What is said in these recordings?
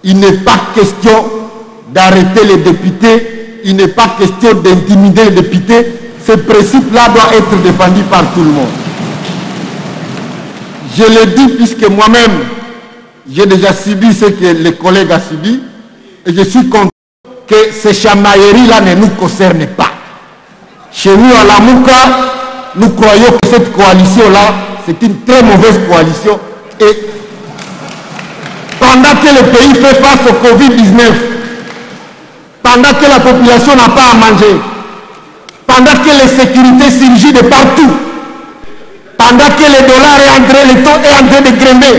Il n'est pas question d'arrêter les députés, il n'est pas question d'intimider les députés. Ce principe-là doit être défendu par tout le monde. Je le dis puisque moi-même, j'ai déjà subi ce que les collègues ont subi, et je suis content que ces chamailleries-là ne nous concernent pas. Chez nous, à la Mouka, nous croyons que cette coalition-là, c'est une très mauvaise coalition. Et pendant que le pays fait face au Covid-19, pendant que la population n'a pas à manger, pendant que l'insécurité surgit de partout, pendant que le dollar le taux est en train de grimper,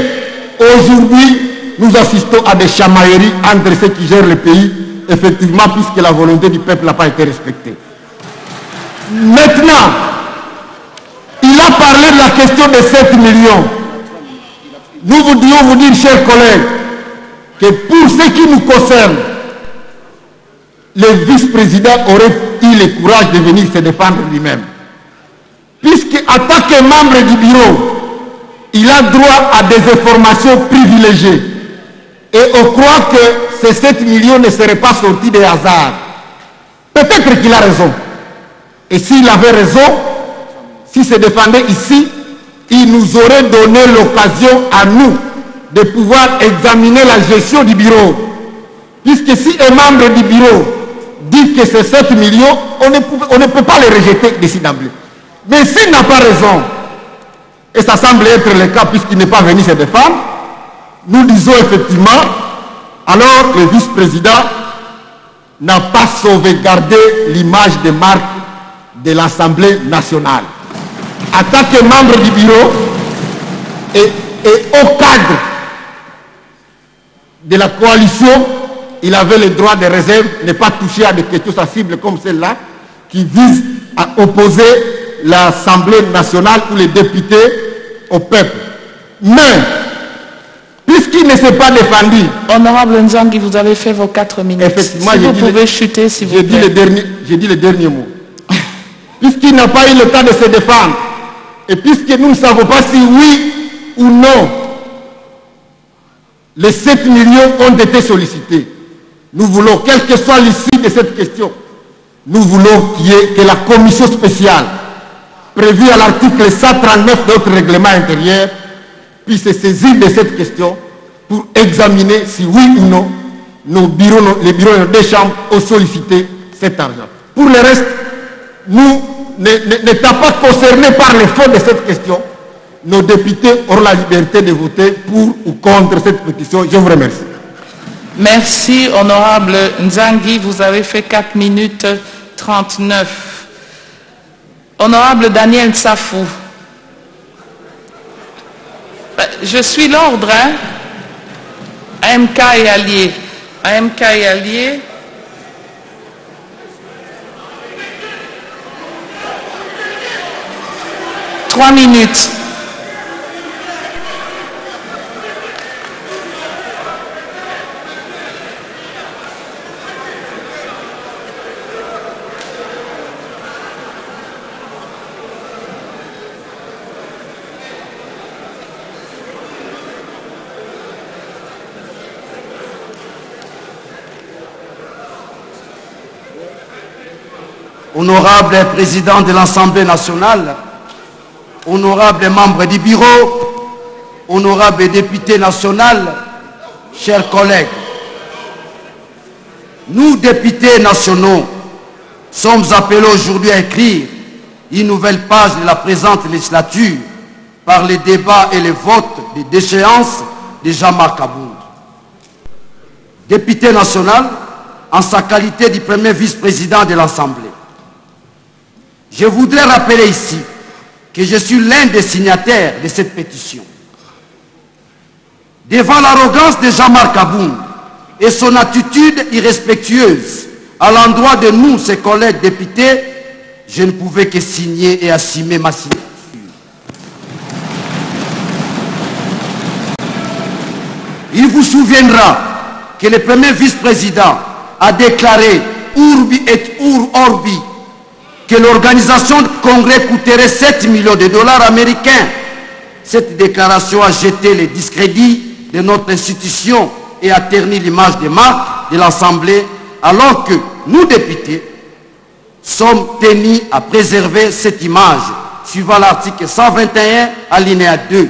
aujourd'hui, nous assistons à des chamailleries entre ceux qui gèrent le pays, effectivement, puisque la volonté du peuple n'a pas été respectée. Maintenant, il a parlé de la question de 7 millions. Nous voudrions vous dire, chers collègues, que pour ce qui nous concerne, le vice-président aurait eu le courage de venir se défendre lui-même. Puisque, en tant que membre du bureau, il a droit à des informations privilégiées. Et on croit que ces 7 millions ne seraient pas sortis de hasard. Peut-être qu'il a raison. Et s'il avait raison, s'il se défendait ici, il nous aurait donné l'occasion à nous de pouvoir examiner la gestion du bureau. Puisque si un membre du bureau dit que c'est 7 millions, on ne peut pas les rejeter d'ici d'emblée. Mais s'il n'a pas raison, et ça semble être le cas puisqu'il n'est pas venu se défendre, nous disons effectivement, alors le vice-président n'a pas sauvegardé l'image de marque de l'Assemblée nationale. En tant que membre du bureau et au cadre de la coalition, il avait le droit de réserve, ne pas toucher à des questions sensibles comme celle-là, qui visent à opposer l'Assemblée nationale ou les députés au peuple. Mais, puisqu'il ne s'est pas défendu... Honorable Nzangi, vous avez fait vos 4 minutes. Effectivement, si vous pouvez chuter, s'il vous plaît. J'ai dit le dernier mot. Puisqu'il n'a pas eu le temps de se défendre, et puisque nous ne savons pas si oui ou non les 7 millions ont été sollicités, nous voulons, quelle que soit l'issue de cette question, nous voulons que la commission spéciale prévue à l'article 139 de notre règlement intérieur puisse se saisir de cette question pour examiner si oui ou non les bureaux des chambres ont sollicité cet argent. Pour le reste, nous, n'étant pas concernés par le fond de cette question, nos députés auront la liberté de voter pour ou contre cette pétition. Je vous remercie. Merci, honorable Nzangi. Vous avez fait 4 minutes 39. Honorable Daniel Safou. Je suis l'ordre, hein? AMK et alliés. AMK et alliés. Trois minutes. Honorable président de l'Assemblée nationale, honorables membres du bureau, honorables députés nationaux, chers collègues, nous, députés nationaux, sommes appelés aujourd'hui à écrire une nouvelle page de la présente législature par les débats et les votes de déchéance de Jean-Marc Aboud. Député national, en sa qualité du premier vice-président de l'Assemblée, je voudrais rappeler ici que je suis l'un des signataires de cette pétition. Devant l'arrogance de Jean-Marc Aboud et son attitude irrespectueuse à l'endroit de nous, ses collègues députés, je ne pouvais que signer et assumer ma signature. Il vous souviendra que le premier vice-président a déclaré Urbi et Ur Orbi que l'organisation de congrès coûterait 7 millions de dollars américains. Cette déclaration a jeté le discrédit de notre institution et a terni l'image des marques de l'Assemblée, alors que nous, députés, sommes tenus à préserver cette image, suivant l'article 121, alinéa 2.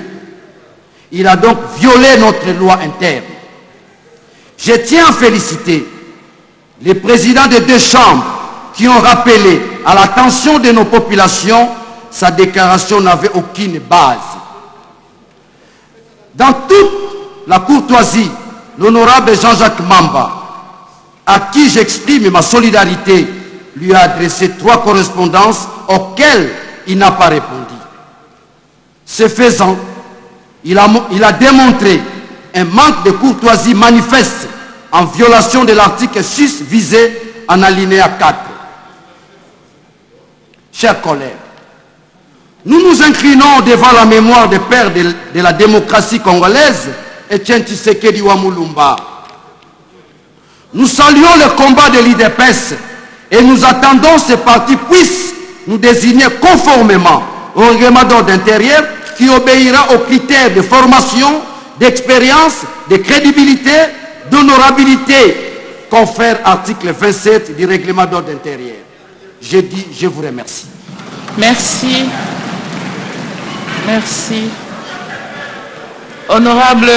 Il a donc violé notre loi interne. Je tiens à féliciter les présidents des deux chambres qui ont rappelé à l'attention de nos populations sa déclaration n'avait aucune base. Dans toute la courtoisie, l'honorable Jean-Jacques Mamba, à qui j'exprime ma solidarité, lui a adressé 3 correspondances auxquelles il n'a pas répondu. Ce faisant, il a démontré un manque de courtoisie manifeste en violation de l'article 6 visé en alinéa 4. Chers collègues, nous nous inclinons devant la mémoire des pères de la démocratie congolaise, Etienne Tshisekedi Wamulumba. Nous saluons le combat de l'IDPS et nous attendons que ce parti puisse nous désigner conformément au règlement d'ordre intérieur qui obéira aux critères de formation, d'expérience, de crédibilité, d'honorabilité confère article 27 du règlement d'ordre intérieur. Je dis, je vous remercie. Merci. Merci. Honorable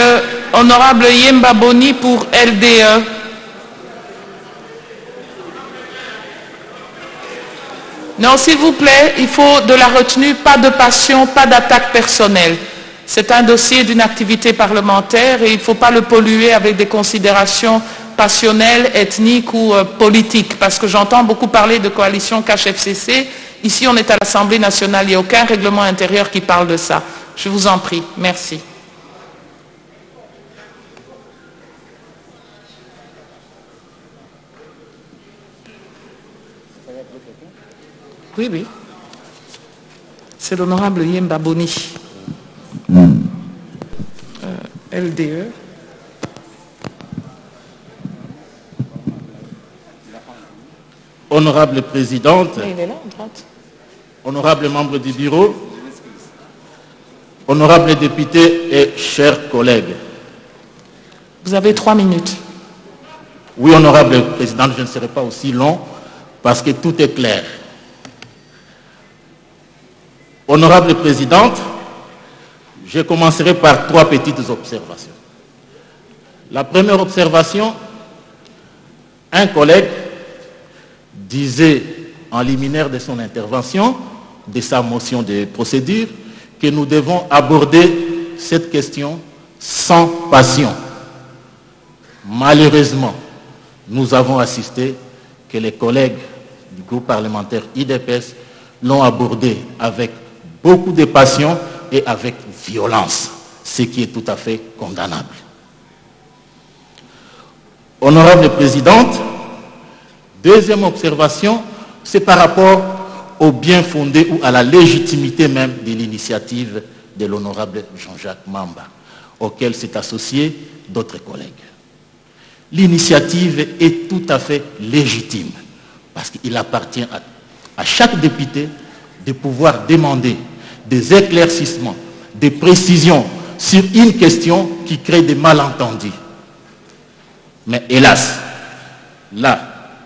Yemba Boni pour LDE. Non, s'il vous plaît, il faut de la retenue, pas de passion, pas d'attaque personnelle. C'est un dossier d'une activité parlementaire et il ne faut pas le polluer avec des considérations passionnelles, ethniques ou politiques. Parce que j'entends beaucoup parler de coalition CACH-FCC. Ici, on est à l'Assemblée nationale, il n'y a aucun règlement intérieur qui parle de ça. Je vous en prie. Merci. Oui, oui. C'est l'honorable Yemba Boni. LDE. Honorable présidente, Il est là, à droite. honorables membres du bureau, honorables députés et chers collègues. Vous avez 3 minutes. Oui, honorable présidente, je ne serai pas aussi long parce que tout est clair. Honorable présidente, je commencerai par 3 petites observations. La première observation, un collègue disait en liminaire de son intervention, de sa motion de procédure, que nous devons aborder cette question sans passion. Malheureusement, nous avons assisté que les collègues du groupe parlementaire IDPS l'ont abordé avec beaucoup de passion et avec violence, ce qui est tout à fait condamnable. Honorable présidente, deuxième observation, c'est par rapport au bien fondé ou à la légitimité même de l'initiative de l'honorable Jean-Jacques Mamba, auquel s'est associé d'autres collègues. L'initiative est tout à fait légitime, parce qu'il appartient à chaque député de pouvoir demander des éclaircissements, des précisions sur une question qui crée des malentendus. Mais hélas, là,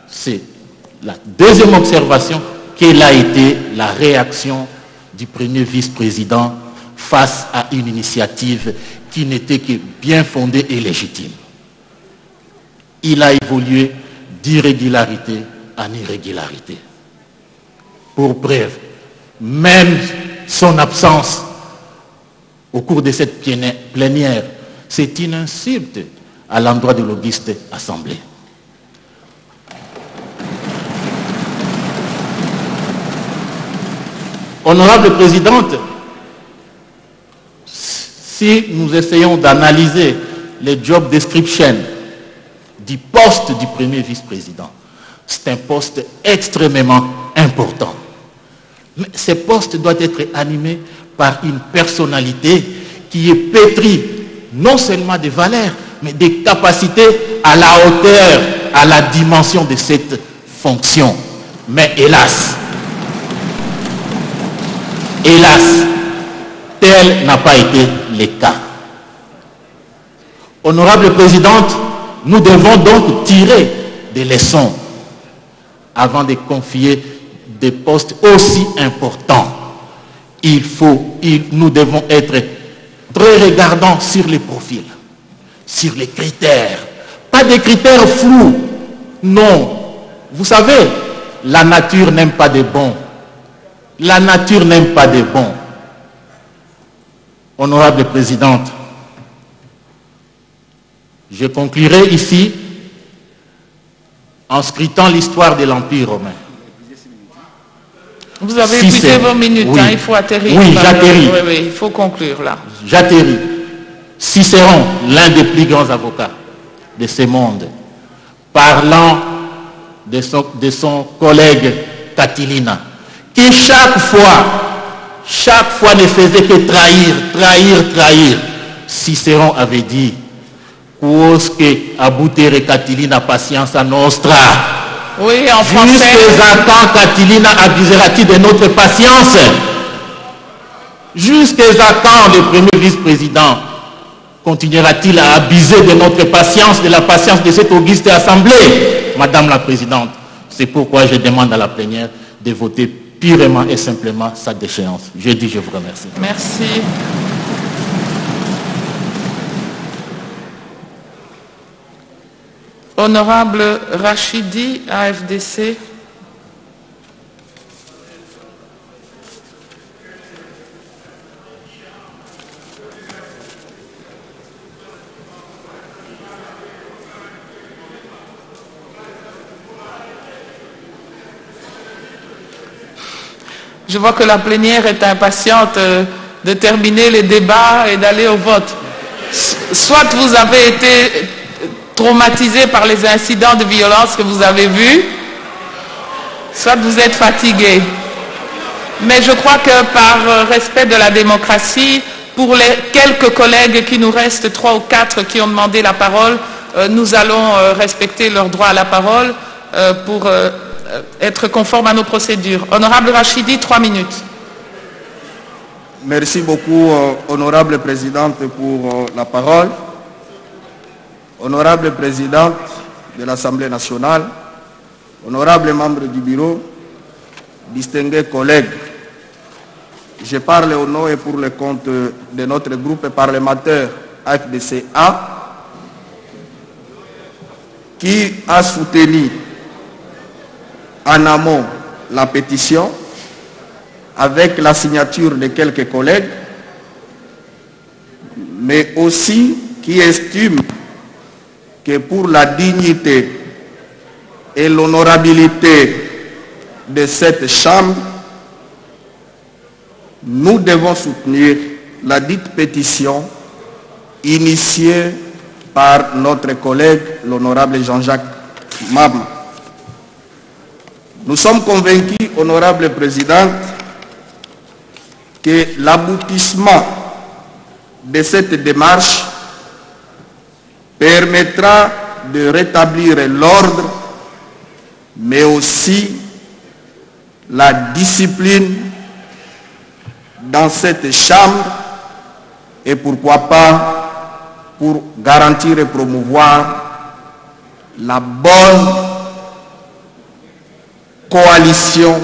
c'est la deuxième observation, quelle a été la réaction du premier vice-président face à une initiative qui n'était que bien fondée et légitime. Il a évolué d'irrégularité en irrégularité. Pour preuve, même son absence au cours de cette plénière, c'est une insulte à l'endroit de l'auguste assemblée. Honorable présidente, si nous essayons d'analyser les job descriptions du poste du premier vice-président, c'est un poste extrêmement important. Mais ce poste doit être animé par une personnalité qui est pétrie non seulement des valeurs, mais des capacités à la hauteur, à la dimension de cette fonction. Mais hélas, tel n'a pas été le cas. Honorable Présidente, nous devons donc tirer des leçons avant de confier des postes aussi importants. Nous devons être très regardants sur les profils, sur les critères. Pas des critères flous. Non. Vous savez, la nature n'aime pas des bons. La nature n'aime pas des bons. Honorable Présidente, je conclurai ici en scrutant l'histoire de l'Empire romain. Vous avez épuisé vos minutes, oui. Hein, il faut atterrir. Oui, j'atterris. Oui, il faut conclure là. J'atterris. Cicéron, l'un des plus grands avocats de ce monde, parlant de son collègue Catilina, qui chaque fois ne faisait que trahir. Cicéron avait dit, quosque abutere Catilina patienza nostra. Oui, en français. Jusqu'à quand Catilina abusera-t-il de notre patience? Jusqu'à quand le premier vice-président continuera-t-il à abuser de notre patience, de la patience de cette auguste assemblée? Madame la Présidente, c'est pourquoi je demande à la plénière de voter purement et simplement sa déchéance. Je vous remercie. Merci. Honorable Rachidi, AFDC. Je vois que la plénière est impatiente de terminer les débats et d'aller au vote. Soit vous avez été traumatisé par les incidents de violence que vous avez vus, soit vous êtes fatigué. Mais je crois que par respect de la démocratie, pour les quelques collègues qui nous restent, 3 ou 4 qui ont demandé la parole, nous allons respecter leur droit à la parole pour être conforme à nos procédures. Honorable Rachidi, 3 minutes. Merci beaucoup, Honorable Présidente, pour la parole. Honorable Présidente de l'Assemblée nationale, honorables membres du bureau, distingués collègues, je parle au nom et pour le compte de notre groupe parlementaire AFDC-A qui a soutenu en amont la pétition avec la signature de quelques collègues, mais aussi qui estime que pour la dignité et l'honorabilité de cette Chambre, nous devons soutenir la dite pétition initiée par notre collègue, l'honorable Jean-Jacques Mama. Nous sommes convaincus, honorable Présidente, que l'aboutissement de cette démarche permettra de rétablir l'ordre, mais aussi la discipline dans cette Chambre et pourquoi pas pour garantir et promouvoir la bonne coalition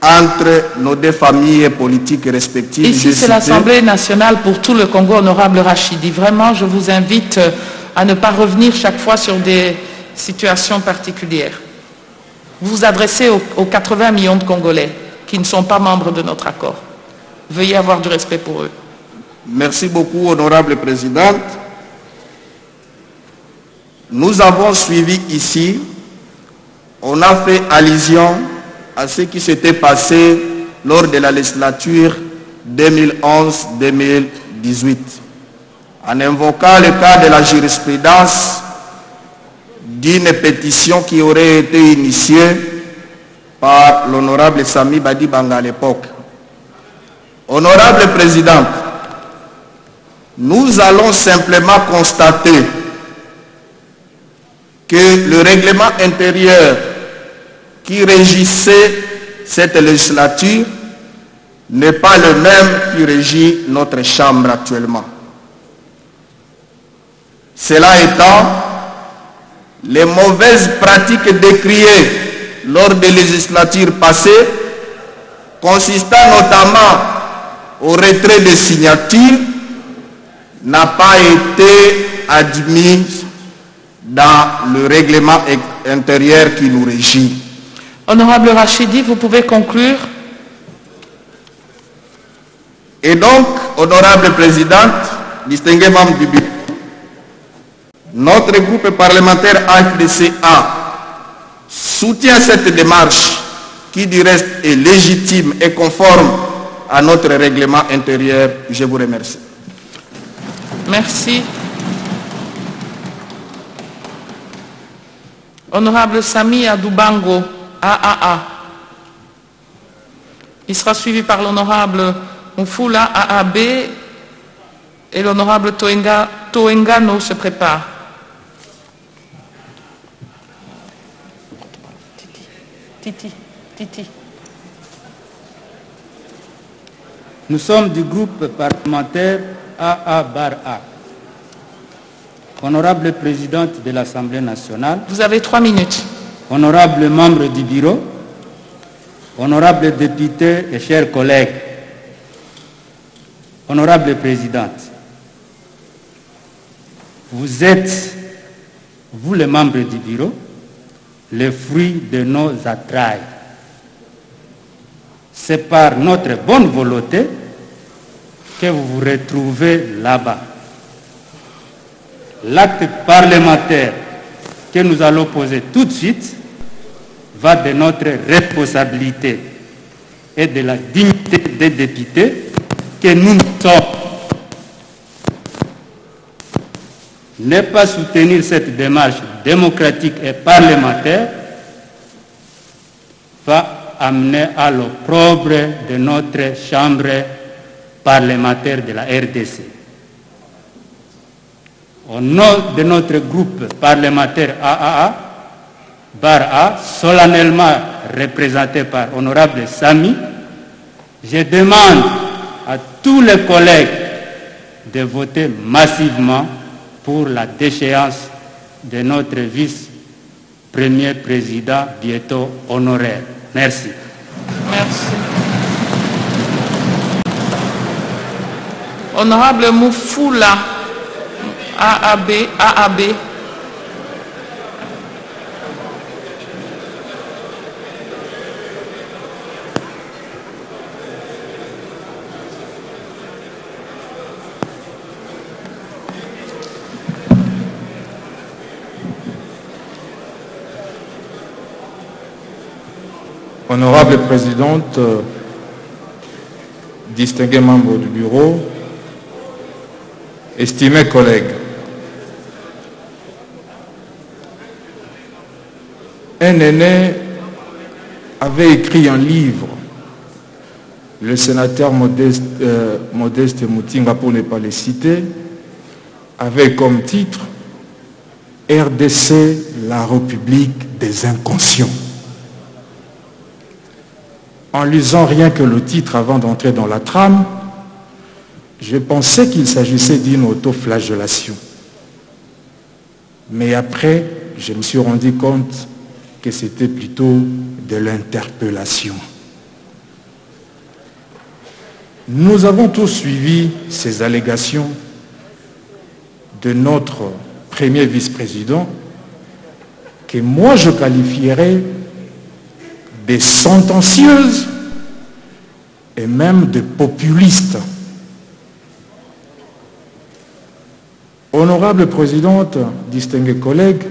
entre nos deux familles politiques respectives. Ici, c'est l'Assemblée nationale pour tout le Congo, honorable Rachidi. Vraiment, je vous invite à ne pas revenir chaque fois sur des situations particulières. Vous vous adressez aux 80 millions de Congolais qui ne sont pas membres de notre accord. Veuillez avoir du respect pour eux. Merci beaucoup, honorable Présidente. Nous avons suivi ici, on a fait allusion à ce qui s'était passé lors de la législature 2011-2018, en invoquant le cas de la jurisprudence d'une pétition qui aurait été initiée par l'honorable Sami Badi Banga à l'époque. Honorable Présidente, nous allons simplement constater que le règlement intérieur qui régissait cette législature n'est pas le même qui régit notre Chambre actuellement. Cela étant, les mauvaises pratiques décriées lors des législatures passées, consistant notamment au retrait des signatures, n'a pas été admise dans le règlement intérieur qui nous régit. Honorable Rachidi, vous pouvez conclure. Et donc, honorable présidente, distingués membres du bureau, notre groupe parlementaire AFDC-A soutient cette démarche qui du reste est légitime et conforme à notre règlement intérieur. Je vous remercie. Merci. Honorable Sami Adoubango, AAA. Il sera suivi par l'honorable Moufoula, AAB, et l'honorable Toengano se prépare. Titi. Nous sommes du groupe parlementaire AA-A. Honorable présidente de l'Assemblée nationale. Vous avez 3 minutes. Honorable membre du bureau. Honorable député et chers collègues. Honorable présidente. Vous êtes, vous les membres du bureau, le fruit de nos entrailles. C'est par notre bonne volonté que vous vous retrouvez là-bas. L'acte parlementaire que nous allons poser tout de suite va de notre responsabilité et de la dignité des députés que nous sommes. Ne pas soutenir cette démarche démocratique et parlementaire va amener à l'opprobre de notre chambre parlementaire de la RDC. Au nom de notre groupe parlementaire AAA, BAR-A, solennellement représenté par Honorable Sami, je demande à tous les collègues de voter massivement pour la déchéance de notre vice-premier président bientôt honoraire. Merci. Merci. Honorable Moufoula, AAB. Honorable présidente, distingués membres du bureau, estimés collègues, un aîné avait écrit un livre, le sénateur Modeste Moutinga, pour ne pas le citer, avait comme titre « RDC, la République des inconscients ». En lisant rien que le titre avant d'entrer dans la trame, je pensais qu'il s'agissait d'une autoflagellation. Mais après, je me suis rendu compte que c'était plutôt de l'interpellation. Nous avons tous suivi ces allégations de notre premier vice-président, que moi je qualifierais des sentencieuses et même de populistes. Honorable présidente, distingués collègues,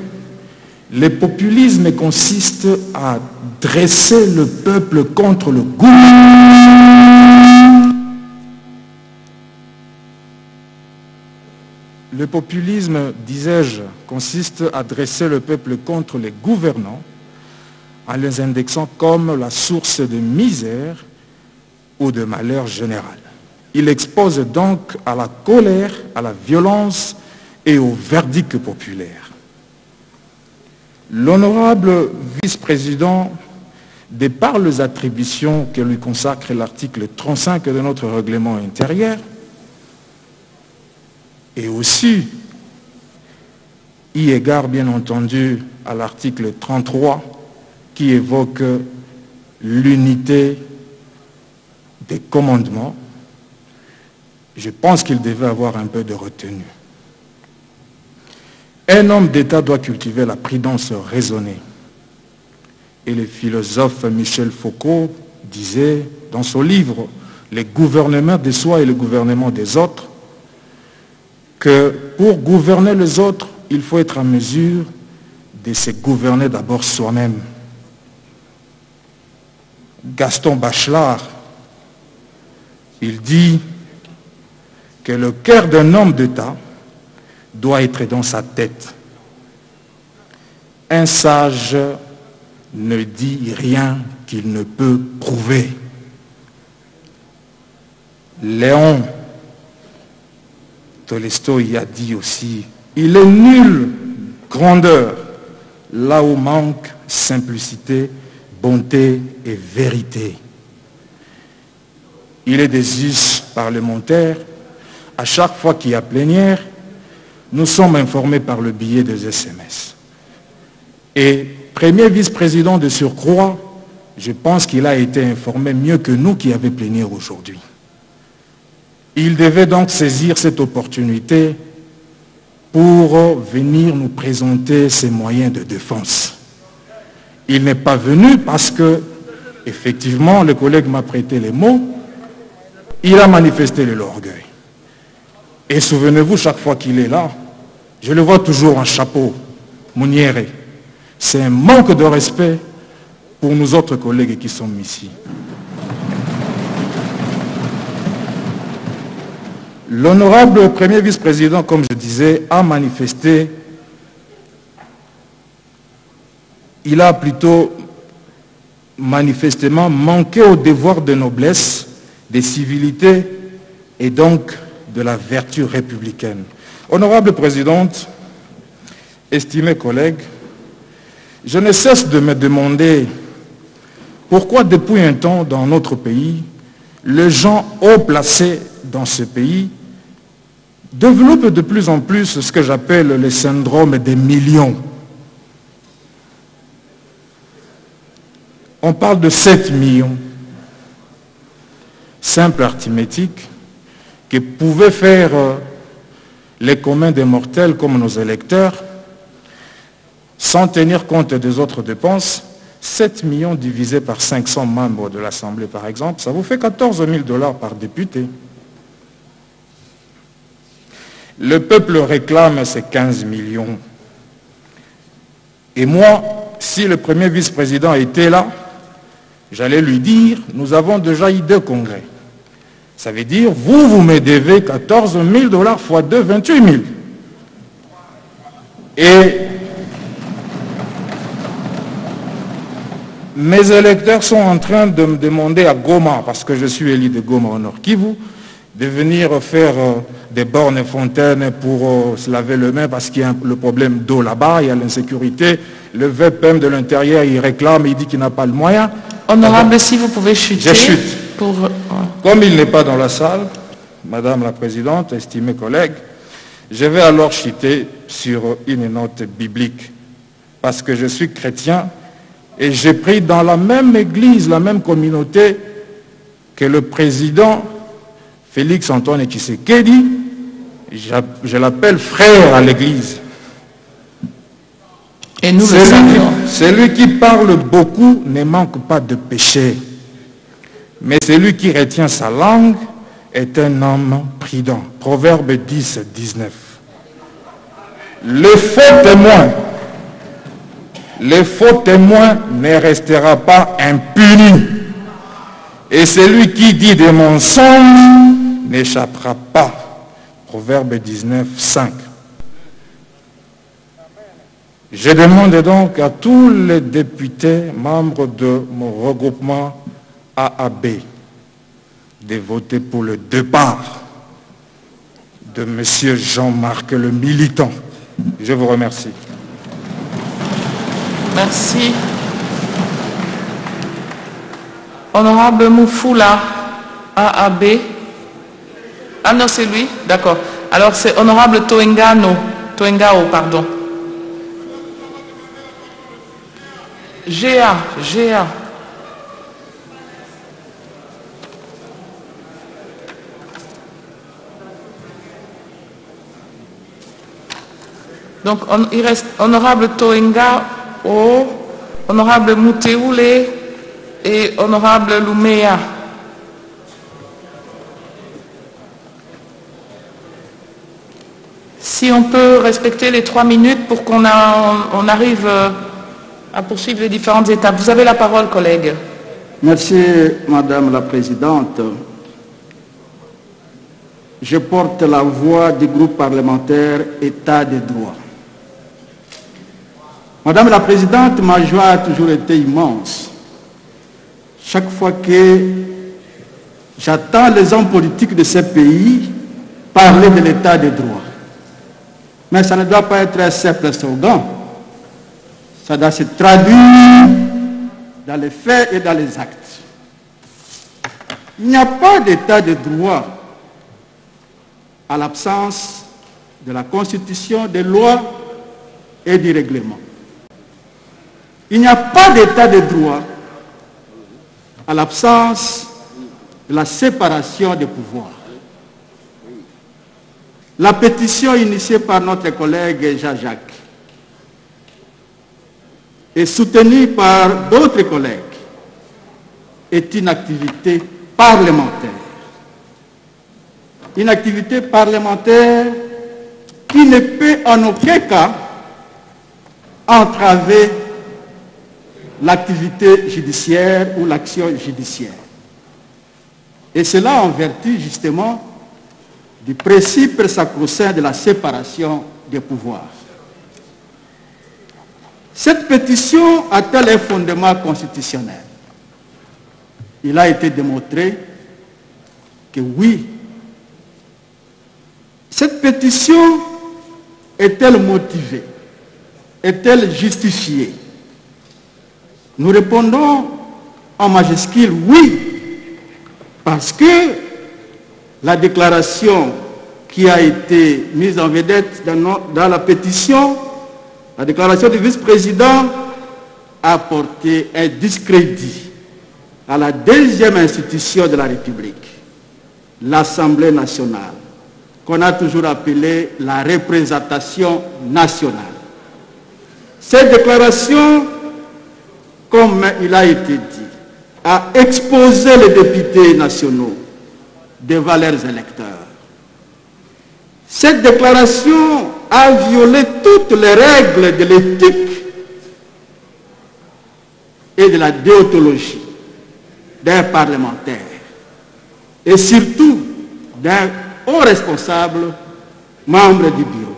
le populisme consiste à dresser le peuple contre le gouvernement. Le populisme, disais-je, consiste à dresser le peuple contre les gouvernants en les indexant comme la source de misère ou de malheur général. Il expose donc à la colère, à la violence et au verdict populaire. L'honorable vice-président, de par les attributions que lui consacre l'article 35 de notre règlement intérieur, et aussi eu égard bien entendu à l'article 33 qui évoque l'unité des commandements, je pense qu'il devait avoir un peu de retenue. Un homme d'État doit cultiver la prudence raisonnée. Et le philosophe Michel Foucault disait dans son livre « Le gouvernement de soi et le gouvernement des autres » que pour gouverner les autres, il faut être en mesure de se gouverner d'abord soi-même. Gaston Bachelard, il dit que le cœur d'un homme d'État doit être dans sa tête. Un sage ne dit rien qu'il ne peut prouver. Léon Tolstoï a dit aussi, il est nulle grandeur là où manque simplicité, bonté et vérité. Il est des us parlementaires. À chaque fois qu'il y a plénière, nous sommes informés par le biais des SMS. Et premier vice-président de surcroît, je pense qu'il a été informé mieux que nous qui avons plénière aujourd'hui. Il devait donc saisir cette opportunité pour venir nous présenter ses moyens de défense. Il n'est pas venu parce que, effectivement, le collègue m'a prêté les mots, il a manifesté de l'orgueil. Et souvenez-vous, chaque fois qu'il est là, je le vois toujours en chapeau, Mouniéré. C'est un manque de respect pour nous autres collègues qui sommes ici. L'honorable premier vice-président, comme je disais, a manifesté, il a plutôt manifestement manqué au devoir de noblesse, de civilité et donc de la vertu républicaine. Honorable présidente, estimés collègues, je ne cesse de me demander pourquoi depuis un temps dans notre pays, les gens haut placés dans ce pays développent de plus en plus ce que j'appelle le syndrome des millions. On parle de 7 millions. Simple arithmétique que pouvaient faire les communs des mortels comme nos électeurs sans tenir compte des autres dépenses. 7 millions divisés par 500 membres de l'Assemblée, par exemple, ça vous fait 14 000 $ par député. Le peuple réclame ces 15 millions. Et moi, si le premier vice-président était là, j'allais lui dire, nous avons déjà eu 2 congrès. Ça veut dire, vous me devez 14 000 $ fois 2, 28 000. Et mes électeurs sont en train de me demander à Goma, parce que je suis élu de Goma au Nord Kivu, de venir faire des bornes et fontaines pour se laver les mains parce qu'il y a le problème d'eau là-bas, il y a l'insécurité. Le VPM de l'intérieur, il réclame, il dit qu'il n'a pas le moyen. Honorable, si vous pouvez chuter. Je chute. Comme il n'est pas dans la salle, Madame la Présidente, estimés collègues, je vais alors chuter sur une note biblique. Parce que je suis chrétien et j'ai pris dans la même église, la même communauté que le président Félix Antoine Tshisekedi, je l'appelle frère à l'église. Et nous le savions. Celui qui parle beaucoup ne manque pas de péché. Mais celui qui retient sa langue est un homme prudent. Proverbe 10, 19. Le faux témoin ne restera pas impuni. Et celui qui dit des mensonges n'échappera pas. Proverbe 19, 5. Je demande donc à tous les députés membres de mon regroupement AAB de voter pour le départ de M. Jean-Marc le militant. Je vous remercie. Merci. Honorable Moufoula, AAB. Ah non, c'est lui. D'accord. Alors c'est honorable Toengao, pardon. GA. Donc, il reste honorable Toenga, honorable Mouteoule et honorable Lumea. Si on peut respecter les 3 minutes pour qu'on arrive à poursuivre les différentes étapes. Vous avez la parole, collègue. Merci, Madame la Présidente. Je porte la voix du groupe parlementaire État de droit. Madame la Présidente, ma joie a toujours été immense. Chaque fois que j'entends les hommes politiques de ce pays parler de l'État de droit. Mais ça ne doit pas être un simple slogan. Ça doit se traduire dans les faits et dans les actes. Il n'y a pas d'État de droit à l'absence de la Constitution, des lois et du règlement. Il n'y a pas d'état de droit à l'absence de la séparation des pouvoirs. La pétition initiée par notre collègue Jean-Jacques et soutenue par d'autres collègues est une activité parlementaire. Une activité parlementaire qui ne peut en aucun cas entraver l'activité judiciaire ou l'action judiciaire. Et cela en vertu justement du principe sacro-saint de la séparation des pouvoirs. Cette pétition a-t-elle un fondement constitutionnel? Il a été démontré que oui. Cette pétition est-elle motivée? Est-elle justifiée? Nous répondons en majuscule oui, parce que la déclaration qui a été mise en vedette dans la pétition, la déclaration du vice-président a porté un discrédit à la deuxième institution de la République, l'Assemblée nationale, qu'on a toujours appelée la représentation nationale. Cette déclaration, comme il a été dit, a exposé les députés nationaux devant leurs électeurs. Cette déclaration a violé toutes les règles de l'éthique et de la déontologie d'un parlementaire et surtout d'un haut responsable membre du bureau.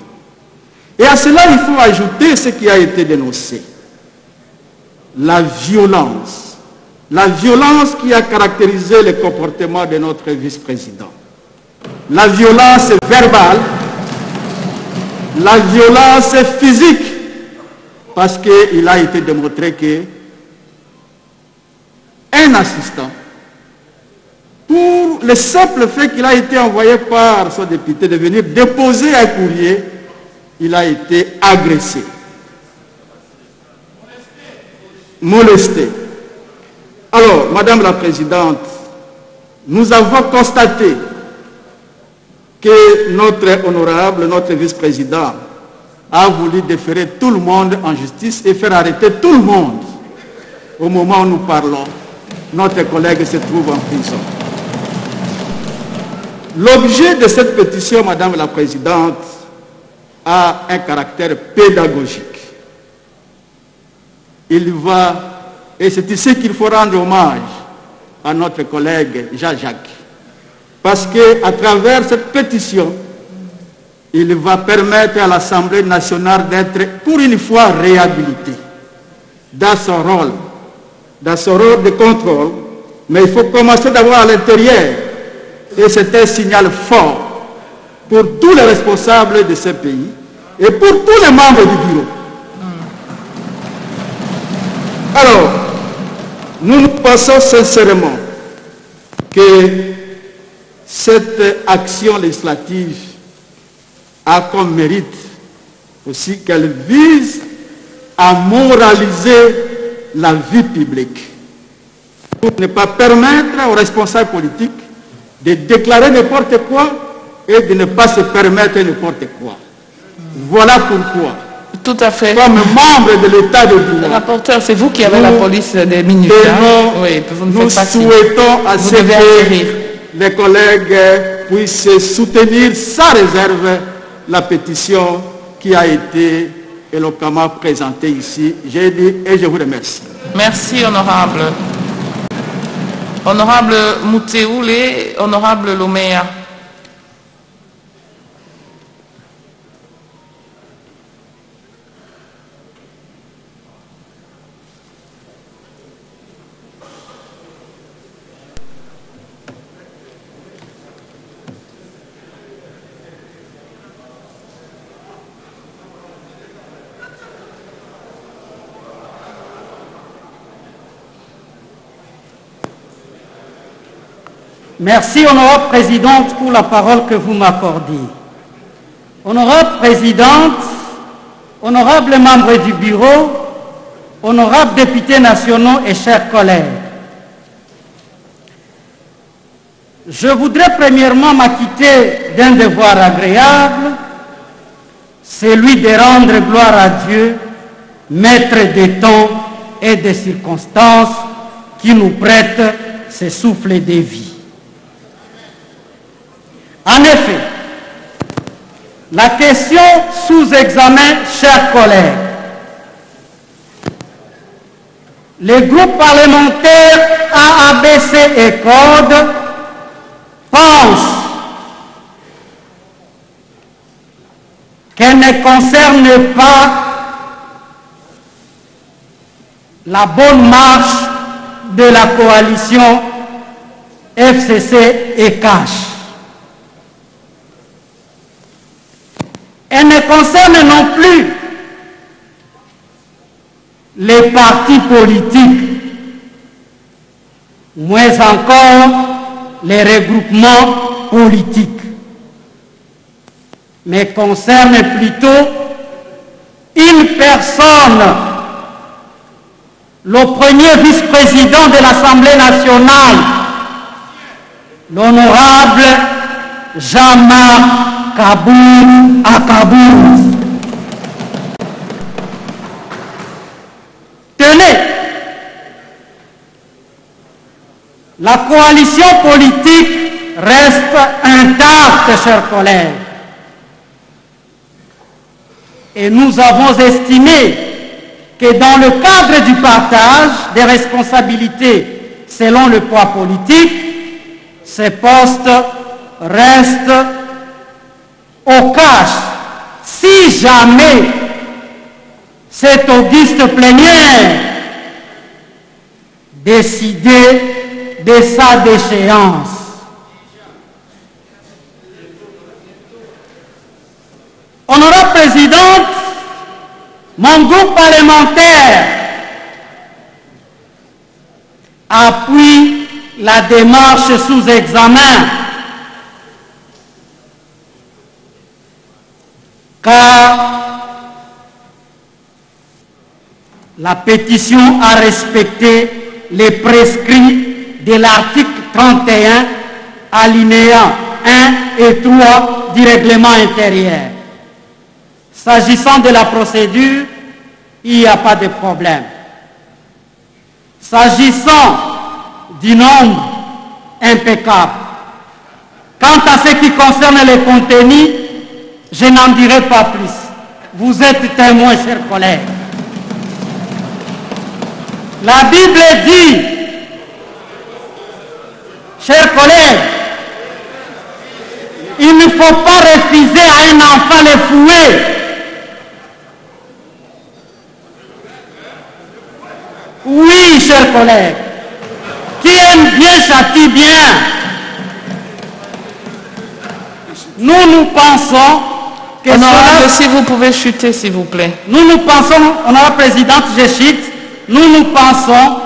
Et à cela, il faut ajouter ce qui a été dénoncé. La violence qui a caractérisé le comportement de notre vice-président. La violence verbale, la violence physique, parce qu'il a été démontré que un assistant, pour le simple fait qu'il a été envoyé par son député de venir déposer un courrier, il a été agressé, molesté. Alors, Madame la Présidente, nous avons constaté que notre honorable, notre vice-président, a voulu déférer tout le monde en justice et faire arrêter tout le monde. Au moment où nous parlons, notre collègue se trouve en prison. L'objet de cette pétition, Madame la Présidente, a un caractère pédagogique. Et c'est ici qu'il faut rendre hommage à notre collègue Jean-Jacques. Parce qu'à travers cette pétition, il va permettre à l'Assemblée nationale d'être pour une fois réhabilitée dans son rôle de contrôle. Mais il faut commencer d'abord à l'intérieur. Et c'est un signal fort pour tous les responsables de ce pays et pour tous les membres du bureau. Alors, nous pensons sincèrement que cette action législative a comme mérite aussi qu'elle vise à moraliser la vie publique. Pour ne pas permettre aux responsables politiques de déclarer n'importe quoi et de ne pas se permettre n'importe quoi. Voilà pourquoi, tout à fait, comme membre de l'État de droit, rapporteur, c'est vous qui avez la police des minutes. Oui, vous ne nous faites pas souhaitons à vous ce devez atterrir. que les collègues puissent soutenir sans réserve la pétition qui a été éloquemment présentée ici. J'ai dit et je vous remercie. Merci, honorable. Honorable Moutéoulé, honorable Lomea. Merci, honorable présidente, pour la parole que vous m'accordez. Honorable présidente, honorables membres du bureau, honorables députés nationaux et chers collègues, je voudrais premièrement m'acquitter d'un devoir agréable, celui de rendre gloire à Dieu, maître des temps et des circonstances qui nous prête ce souffle de vie. En effet, la question sous examen, chers collègues, les groupes parlementaires AABC et CODE pensent qu'elle ne concerne pas la bonne marche de la coalition FCC et CACH. Elle ne concerne non plus les partis politiques, moins encore les regroupements politiques, mais concerne plutôt une personne, le premier vice-président de l'Assemblée nationale, l'honorable Jean-Marc Kaboul à Kaboul. Tenez, la coalition politique reste intacte, chers collègues. Et nous avons estimé que dans le cadre du partage des responsabilités selon le poids politique, ces postes restent au cash. Si jamais cette auguste plénière décidait de sa déchéance. Honorable Présidente, mon groupe parlementaire appuie la démarche sous examen car la pétition a respecté les prescrits de l'article 31, alinéa 1 et 3 du règlement intérieur. S'agissant de la procédure, il n'y a pas de problème. S'agissant du nombre, impeccable. Quant à ce qui concerne les contenus, je n'en dirai pas plus. Vous êtes témoins, chers collègues. La Bible dit, chers collègues, il ne faut pas refuser à un enfant le fouet. Oui, chers collègues, qui aime bien châtie bien. Nous pensons que honorable, si vous pouvez chuter, s'il vous plaît. Nous pensons, honorable présidente, je chute, nous pensons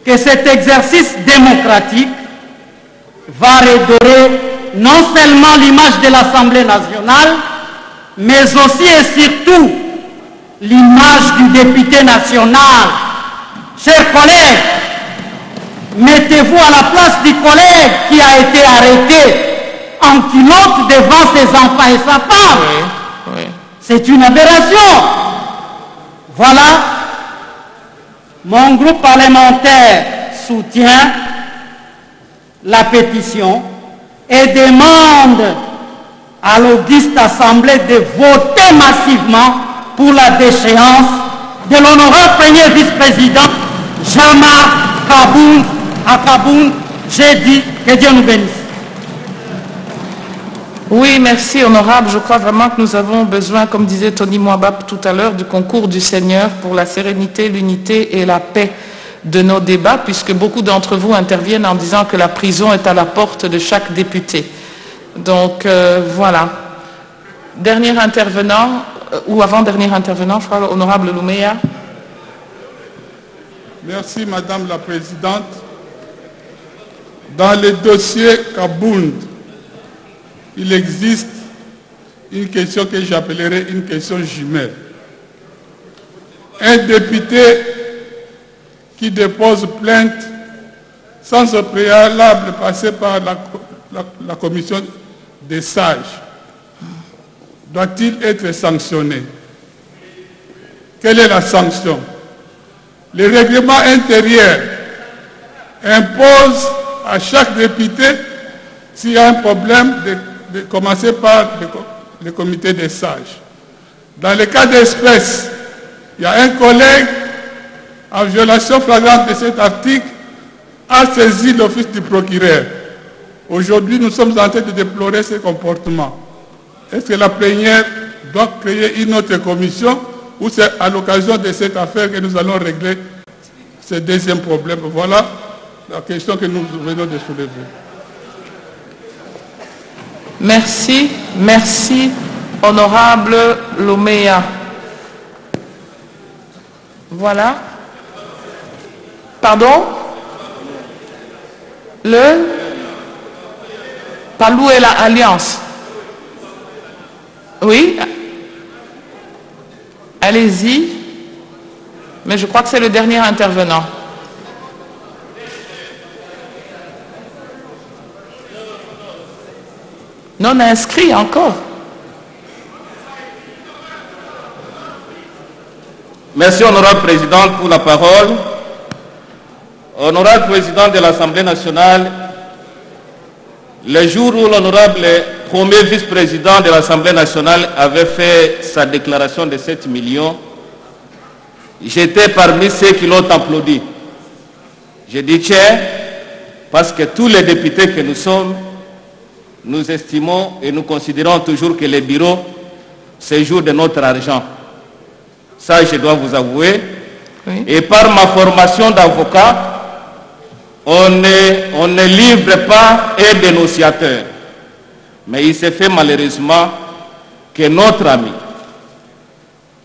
que cet exercice démocratique va redorer non seulement l'image de l'Assemblée nationale, mais aussi et surtout l'image du député national. Chers collègues, mettez-vous à la place du collègue qui a été arrêté en culotte devant ses enfants et sa femme. Oui, oui. C'est une aberration. Voilà, mon groupe parlementaire soutient la pétition et demande à l'auguste assemblée de voter massivement pour la déchéance de l'honorable premier vice-président Jean-Marc Kabound à Kabound. J'ai dit que Dieu nous bénisse. Oui, merci honorable. Je crois vraiment que nous avons besoin, comme disait Tony Mwabab tout à l'heure, du concours du Seigneur pour la sérénité, l'unité et la paix de nos débats, puisque beaucoup d'entre vous interviennent en disant que la prison est à la porte de chaque député. Donc voilà. Dernier intervenant, ou avant-dernier intervenant, je crois, l'honorable Louméa. Merci Madame la Présidente. Dans le dossier Kabound, il existe une question que j'appellerais une question jumelle. Un député qui dépose plainte sans au préalable passer par la commission des sages, doit-il être sanctionné? Quelle est la sanction? Le règlement intérieur impose à chaque député, s'il y a un problème, de commencer par le comité des sages. Dans le cas d'espèce, il y a un collègue, en violation flagrante de cet article, a saisi l'office du procureur. Aujourd'hui, nous sommes en train de déplorer ce comportement. Est-ce que la plénière doit créer une autre commission ou c'est à l'occasion de cette affaire que nous allons régler ce deuxième problème? Voilà la question que nous venons de soulever. Merci, merci, honorable Louméa. Voilà. Pardon? Le Palou et l'Alliance. Oui? Allez-y. Mais je crois que c'est le dernier intervenant. Non inscrit encore. Merci, honorable président, pour la parole. Honorable président de l'Assemblée nationale, le jour où l'honorable premier vice-président de l'Assemblée nationale avait fait sa déclaration de 7 millions, j'étais parmi ceux qui l'ont applaudi. J'ai dit tiens, parce que tous les députés que nous sommes, nous estimons et nous considérons toujours que les bureaux, c'est jour de notre argent. Ça, je dois vous avouer. Oui. Et par ma formation d'avocat, on ne livre pas un dénonciateur. Mais il s'est fait malheureusement que notre ami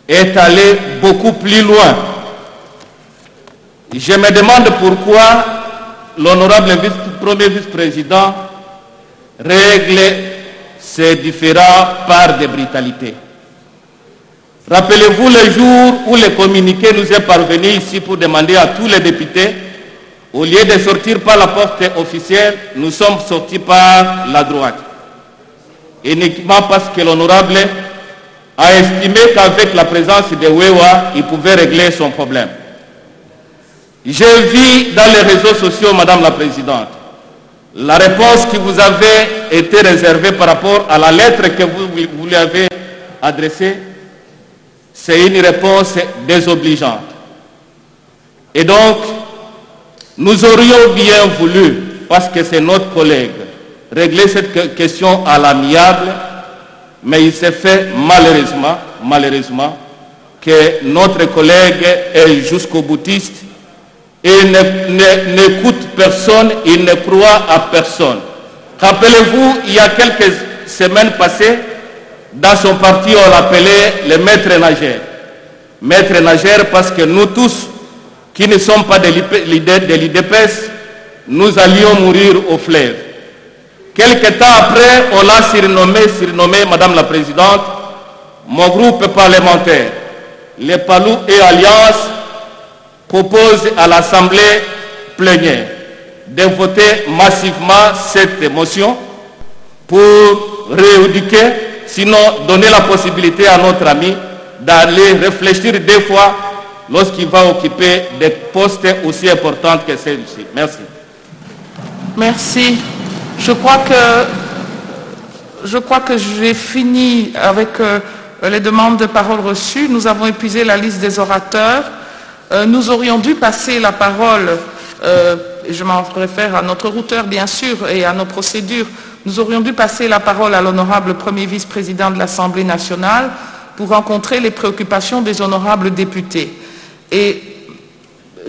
est allé beaucoup plus loin. Je me demande pourquoi l'honorable premier vice-président règle ces différents parts de brutalité. Rappelez-vous le jour où le communiqué nous est parvenu ici pour demander à tous les députés, au lieu de sortir par la porte officielle, nous sommes sortis par la droite. Uniquement parce que l'honorable a estimé qu'avec la présence de Wewa, il pouvait régler son problème. J'ai vu dans les réseaux sociaux, Madame la Présidente, la réponse qui vous avait été réservée par rapport à la lettre que vous lui avez adressée, c'est une réponse désobligeante. Et donc, nous aurions bien voulu, parce que c'est notre collègue, régler cette question à l'amiable, mais il s'est fait malheureusement, que notre collègue est jusqu'au boutiste et n'écoute personne, il ne croit à personne. Rappelez-vous, il y a quelques semaines passées, dans son parti, on l'appelait le maître nageur. Maître nageur parce que nous tous, qui ne sommes pas de l'IDPS, nous allions mourir au fleuve. Quelque temps après, on l'a surnommé, Madame la Présidente, mon groupe parlementaire. les Palou et Alliance proposent à l'Assemblée plénière de voter massivement cette motion pour rééduquer, sinon donner la possibilité à notre ami d'aller réfléchir deux fois lorsqu'il va occuper des postes aussi importants que celui-ci. Merci. Merci. Je crois que j'ai fini avec les demandes de parole reçues. Nous avons épuisé la liste des orateurs. Nous aurions dû passer la parole, et je m'en réfère à notre routeur bien sûr et à nos procédures, nous aurions dû passer la parole à l'honorable premier vice-président de l'Assemblée nationale pour rencontrer les préoccupations des honorables députés. Et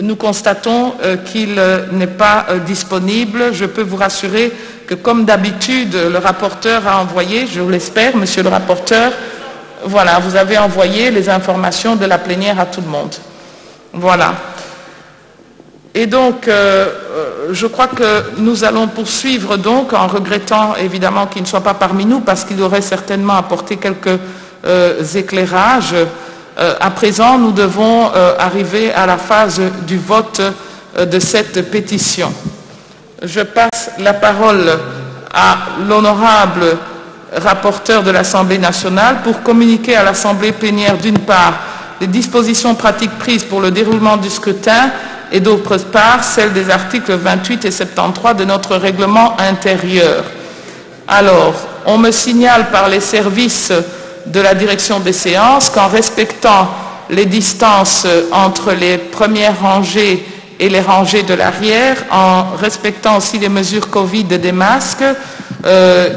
nous constatons qu'il n'est pas disponible. Je peux vous rassurer que, comme d'habitude, le rapporteur a envoyé, je l'espère, monsieur le rapporteur, voilà, vous avez envoyé les informations de la plénière à tout le monde. Voilà. Et donc, je crois que nous allons poursuivre donc en regrettant évidemment qu'il ne soit pas parmi nous parce qu'il aurait certainement apporté quelques éclairages. À présent, nous devons arriver à la phase du vote de cette pétition. Je passe la parole à l'honorable rapporteur de l'Assemblée nationale pour communiquer à l'Assemblée plénière d'une part les dispositions pratiques prises pour le déroulement du scrutin et d'autre part celles des articles 28 et 73 de notre règlement intérieur. Alors, on me signale par les services de la direction des séances qu'en respectant les distances entre les premières rangées et les rangées de l'arrière, en respectant aussi les mesures Covid des masques,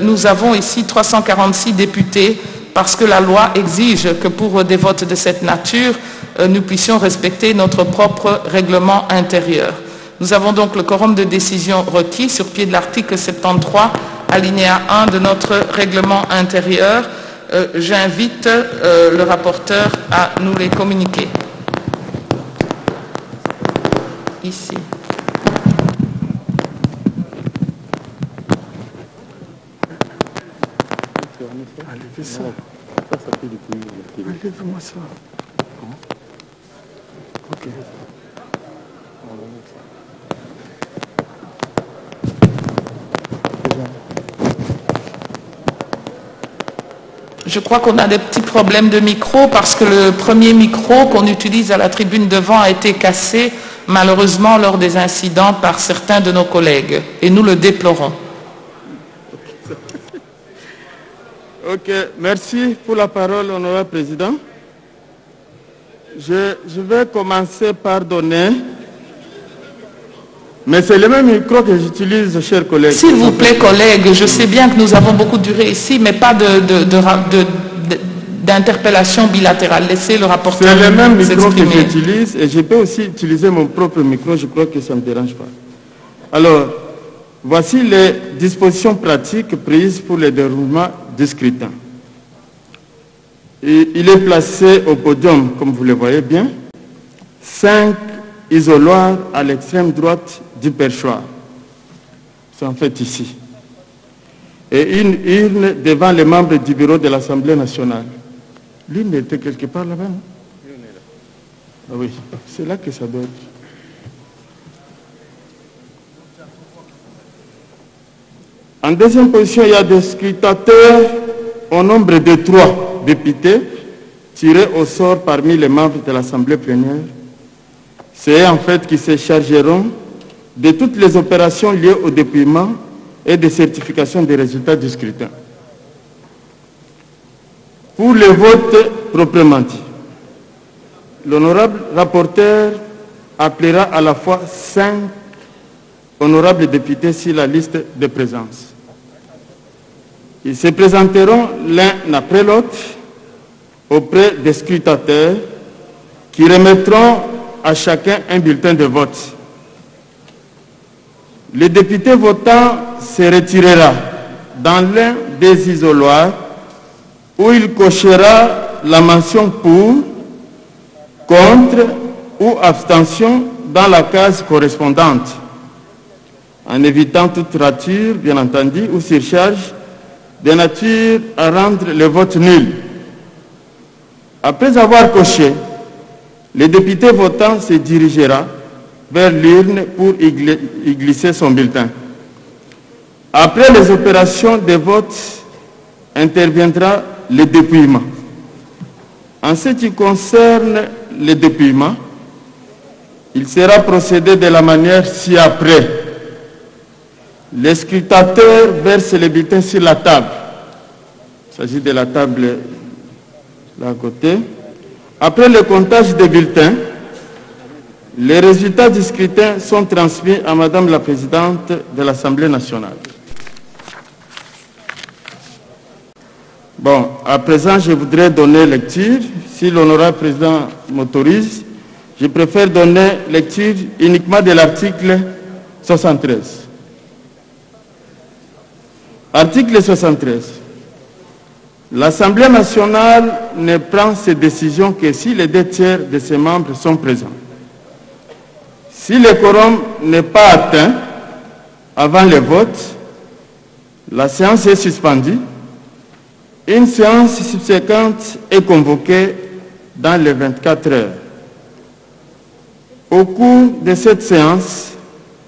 nous avons ici 346 députés parce que la loi exige que pour des votes de cette nature, nous puissions respecter notre propre règlement intérieur. Nous avons donc le quorum de décision requis sur pied de l'article 73, alinéa 1 de notre règlement intérieur. J'invite le rapporteur à nous les communiquer. Ici. Enlevez ça. Enlève-moi ça. Ok. Je crois qu'on a des petits problèmes de micro parce que le premier micro qu'on utilise à la tribune devant a été cassé malheureusement lors des incidents par certains de nos collègues et nous le déplorons. Ok, merci pour la parole, honorable président. Je vais commencer par donner... Mais c'est le même micro que j'utilise, chers collègues. S'il vous plaît, collègues, je sais bien que nous avons beaucoup duré ici, mais pas d'interpellation bilatérale. Laissez le rapporteur s'exprimer. C'est le même micro que j'utilise et je peux aussi utiliser mon propre micro, je crois que ça ne me dérange pas. Alors, voici les dispositions pratiques prises pour le déroulement du scrutin. Et il est placé au podium, comme vous le voyez bien, 5 isoloirs à l'extrême droite du perchoir. C'est en fait ici. Et une urne devant les membres du bureau de l'Assemblée nationale. L'urne était quelque part là-bas, non? Ah oui, c'est là que ça doit être. En deuxième position, il y a des scrutateurs au nombre de 3 députés tirés au sort parmi les membres de l'Assemblée plénière. C'est en fait qui se chargeront de toutes les opérations liées au dépouillement et de certification des résultats du scrutin. Pour le vote proprement dit, l'honorable rapporteur appellera à la fois 5 honorables députés sur la liste de présence. Ils se présenteront l'un après l'autre auprès des scrutateurs qui remettront à chacun un bulletin de vote. Le député votant se retirera dans l'un des isoloirs où il cochera la mention pour, contre ou abstention dans la case correspondante, en évitant toute rature, bien entendu, ou surcharge de nature à rendre le vote nul. Après avoir coché, le député votant se dirigera vers l'urne pour y glisser son bulletin. Après les opérations de vote, interviendra le dépouillement. En ce qui concerne le dépouillement, il sera procédé de la manière ci-après. Les scrutateurs versent les bulletins sur la table. Il s'agit de la table là à côté. Après le comptage des bulletins, les résultats du scrutin sont transmis à Madame la Présidente de l'Assemblée nationale. Bon, à présent, je voudrais donner lecture. Si l'honorable président m'autorise, je préfère donner lecture uniquement de l'article 73. Article 73. L'Assemblée nationale ne prend ses décisions que si les 2/3 de ses membres sont présents. Si le quorum n'est pas atteint avant le vote, la séance est suspendue. Une séance subséquente est convoquée dans les 24 heures. Au cours de cette séance,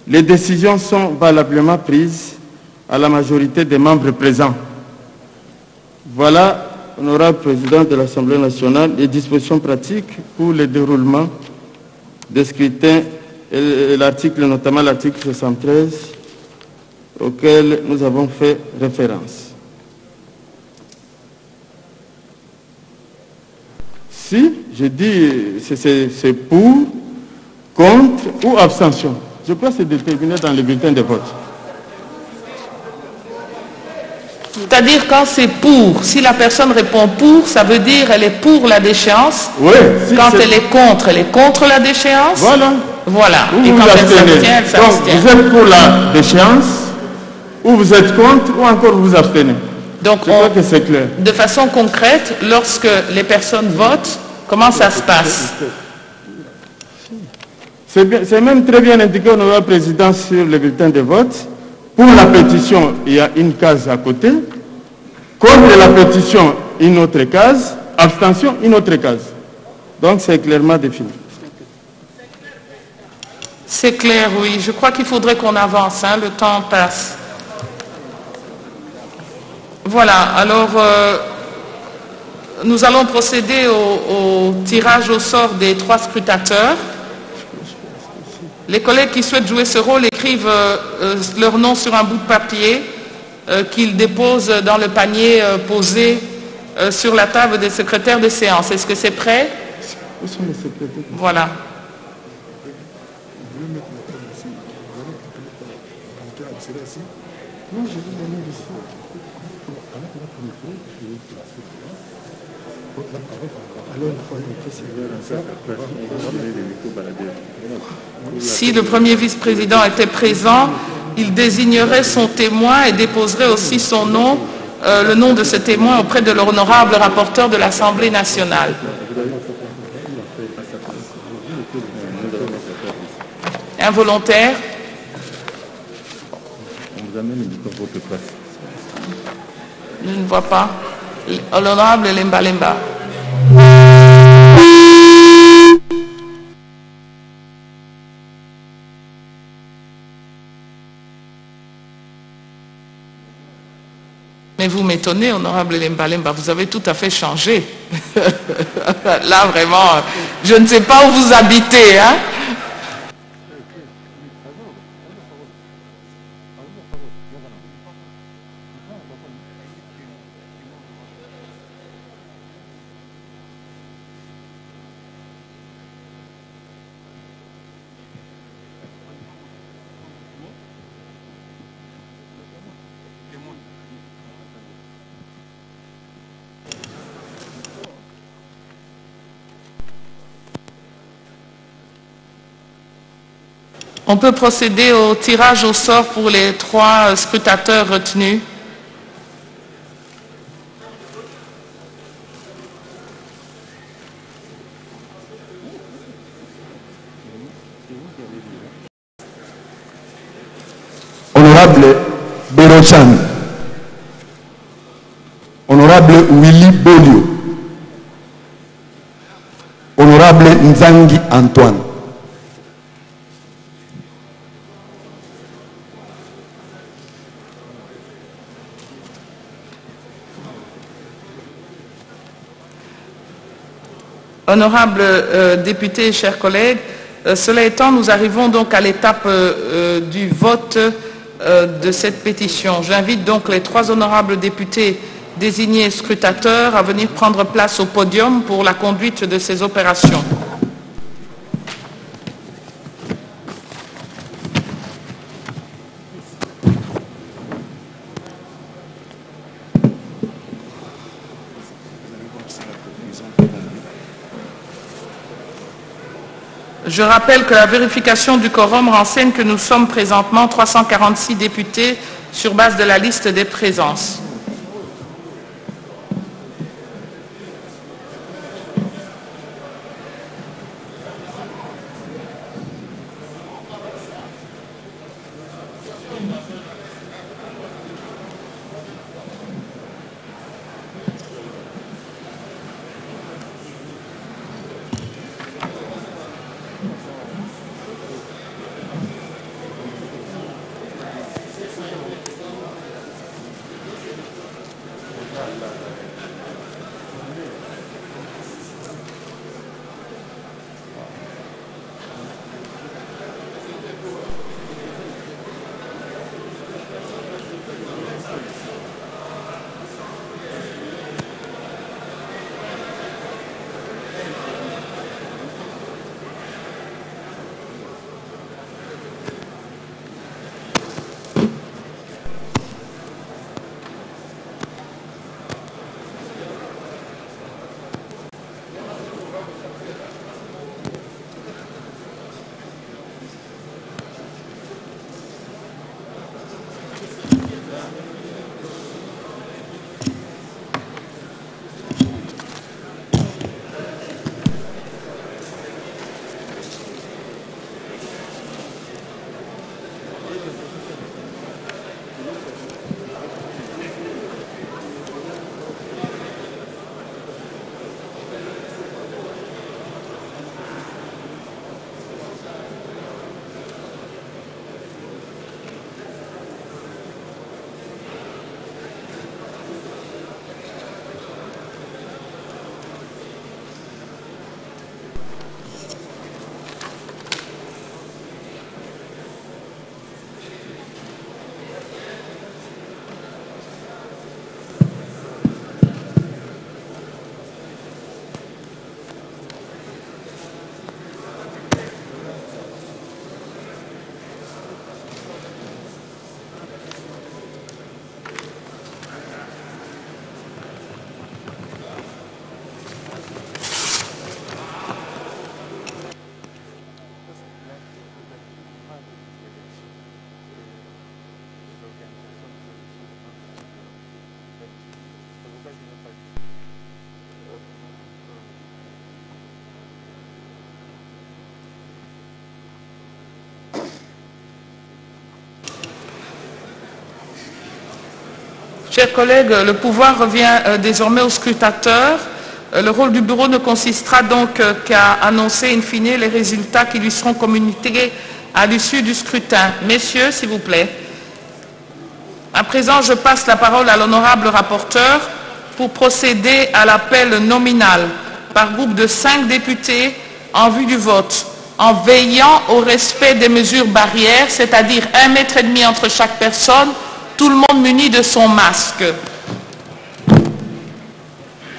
les décisions sont valablement prises à la majorité des membres présents. Voilà, honorable président de l'Assemblée nationale, les dispositions pratiques pour le déroulement des scrutins et l'article, notamment l'article 73, auquel nous avons fait référence. Si, je dis, c'est pour, contre ou abstention. Je crois que c'est déterminé dans le bulletin de vote. C'est-à-dire quand c'est pour, si la personne répond pour, ça veut dire elle est pour la déchéance. Oui. Si quand elle est contre la déchéance. Voilà. Voilà. Ou et vous quand elle abstenez. s'abstient, elle s'abstient. Donc vous êtes pour la déchéance, ou vous êtes contre, ou encore vous abstenez. Donc je crois que c'est clair. De façon concrète, lorsque les personnes votent, comment ça se passe? C'est même très bien indiqué, honorable président, sur le bulletin de vote. Pour la pétition, il y a une case à côté. Contre la pétition, une autre case. Abstention, une autre case. Donc c'est clairement défini. C'est clair, oui. Je crois qu'il faudrait qu'on avance, hein, le temps passe. Voilà, alors nous allons procéder au tirage au sort des 3 scrutateurs. Les collègues qui souhaitent jouer ce rôle écrivent leur nom sur un bout de papier qu'ils déposent dans le panier posé sur la table des secrétaires de séance. Est-ce que c'est prêt? Où sont les secrétaires? Voilà. Si le premier vice-président était présent, il désignerait son témoin et déposerait aussi son nom, le nom de ce témoin auprès de l'honorable rapporteur de l'Assemblée nationale. Involontaire? Je ne vois pas. L'honorable Lemba Lemba. Mais vous m'étonnez, honorable Lemba Lemba, vous avez tout à fait changé. Là, vraiment, je ne sais pas où vous habitez, hein? On peut procéder au tirage au sort pour les 3 scrutateurs retenus. Honorable Berochan, Honorable Willy Bolio, Honorable Nzangi Antoine. Honorables députés, chers collègues, cela étant, nous arrivons donc à l'étape du vote de cette pétition. J'invite donc les 3 honorables députés désignés scrutateurs à venir prendre place au podium pour la conduite de ces opérations. Je rappelle que la vérification du quorum renseigne que nous sommes présentement 346 députés sur base de la liste des présences. Chers collègues, le pouvoir revient désormais aux scrutateurs. Le rôle du bureau ne consistera donc qu'à annoncer in fine les résultats qui lui seront communiqués à l'issue du scrutin. Messieurs, s'il vous plaît. À présent, je passe la parole à l'honorable rapporteur pour procéder à l'appel nominal par groupe de 5 députés en vue du vote, en veillant au respect des mesures barrières, c'est-à-dire 1,5 mètre entre chaque personne, tout le monde muni de son masque.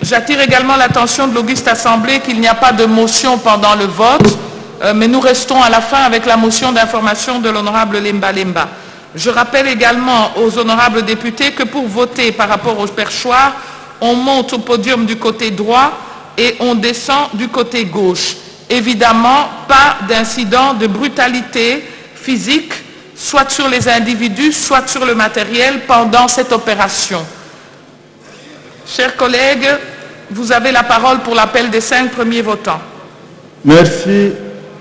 J'attire également l'attention de l'auguste Assemblée qu'il n'y a pas de motion pendant le vote, mais nous restons à la fin avec la motion d'information de l'honorable Lemba Lemba. Je rappelle également aux honorables députés que pour voter par rapport au perchoir, on monte au podium du côté droit et on descend du côté gauche. Évidemment, pas d'incident de brutalité physique, soit sur les individus, soit sur le matériel pendant cette opération. Chers collègues, vous avez la parole pour l'appel des 5 premiers votants. Merci,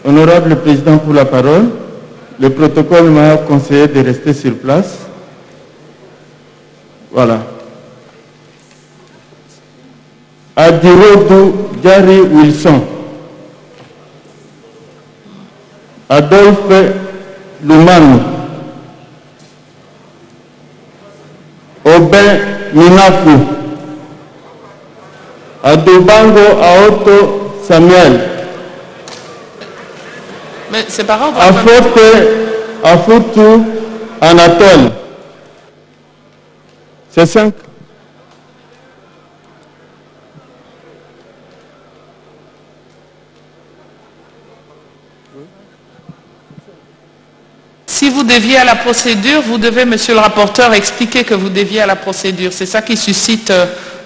honorable président, pour la parole. Le protocole m'a conseillé de rester sur place. Voilà. Adirodo Gary Wilson. Adolphe Lumanu, Aubin Minaku, Adobango Aoto Samuel, mais c'est par ordre. Afoutou Anatole. C'est 5. Si vous déviez à la procédure, vous devez, monsieur le rapporteur, expliquer que vous déviez à la procédure. C'est ça qui suscite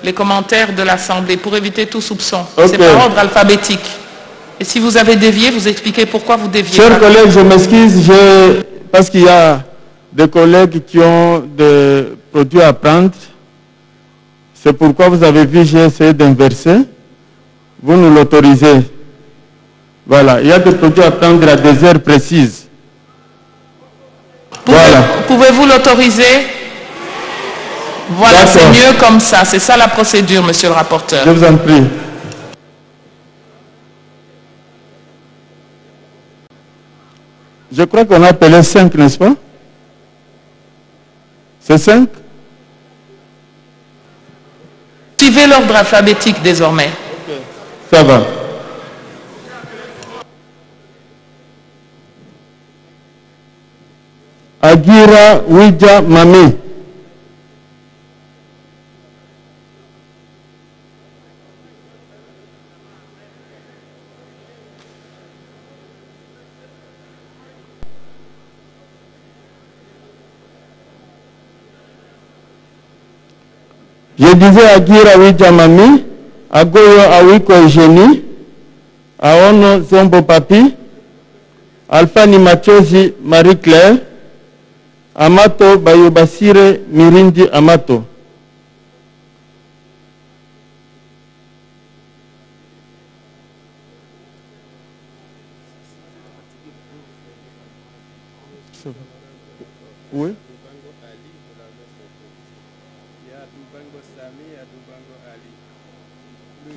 les commentaires de l'Assemblée, pour éviter tout soupçon. Okay. C'est par ordre alphabétique. Et si vous avez dévié, vous expliquez pourquoi vous déviez. Chers collègues, je m'excuse, parce qu'il y a des collègues qui ont des produits à prendre. C'est pourquoi vous avez vu, j'ai essayé d'inverser. Vous nous l'autorisez. Voilà, il y a des produits à prendre à des heures précises. Pouvez-vous l'autoriser? Voilà, c'est mieux comme ça. C'est ça la procédure, monsieur le rapporteur. Je vous en prie. Je crois qu'on a appelé 5, n'est-ce pas? C'est 5? Suivez l'ordre alphabétique désormais. Okay. Ça va. Agira Ouija Mami. Je disais Agira Ouija Mami, Agoyo Awiko Eugénie, Aono Zombo Papi, Alphani Machozi Marie-Claire, Amato Bayobasire Mirindi Amato. Oui.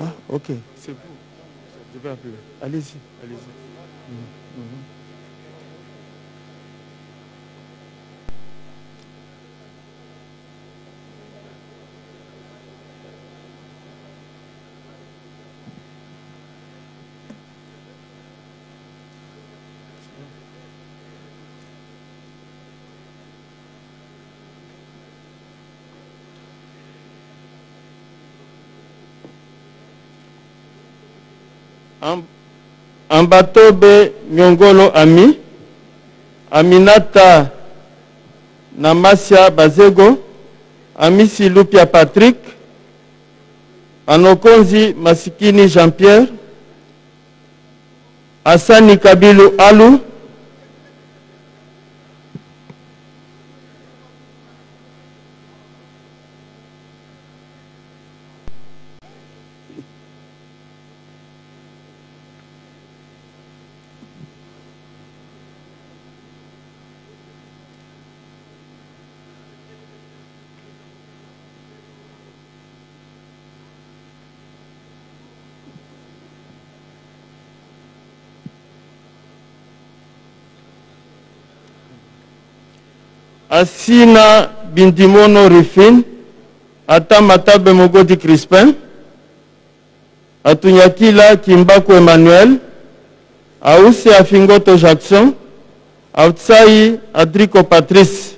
Ah, ok, c'est vous. Je vais appeler. Allez-y, allez-y. Ambatobe Nyongolo Ami, Aminata Namasia Bazego, Amisi Lupia Patrick, Anokonzi Masikini Jean-Pierre, Asani Kabilu Alu, Asina Bindimono Rifin, Atamatabe Mogodi Crispin, Atunyakila Kimbako Emmanuel, Aousse Afingoto Jackson, Aoutsai Adrico Patrice.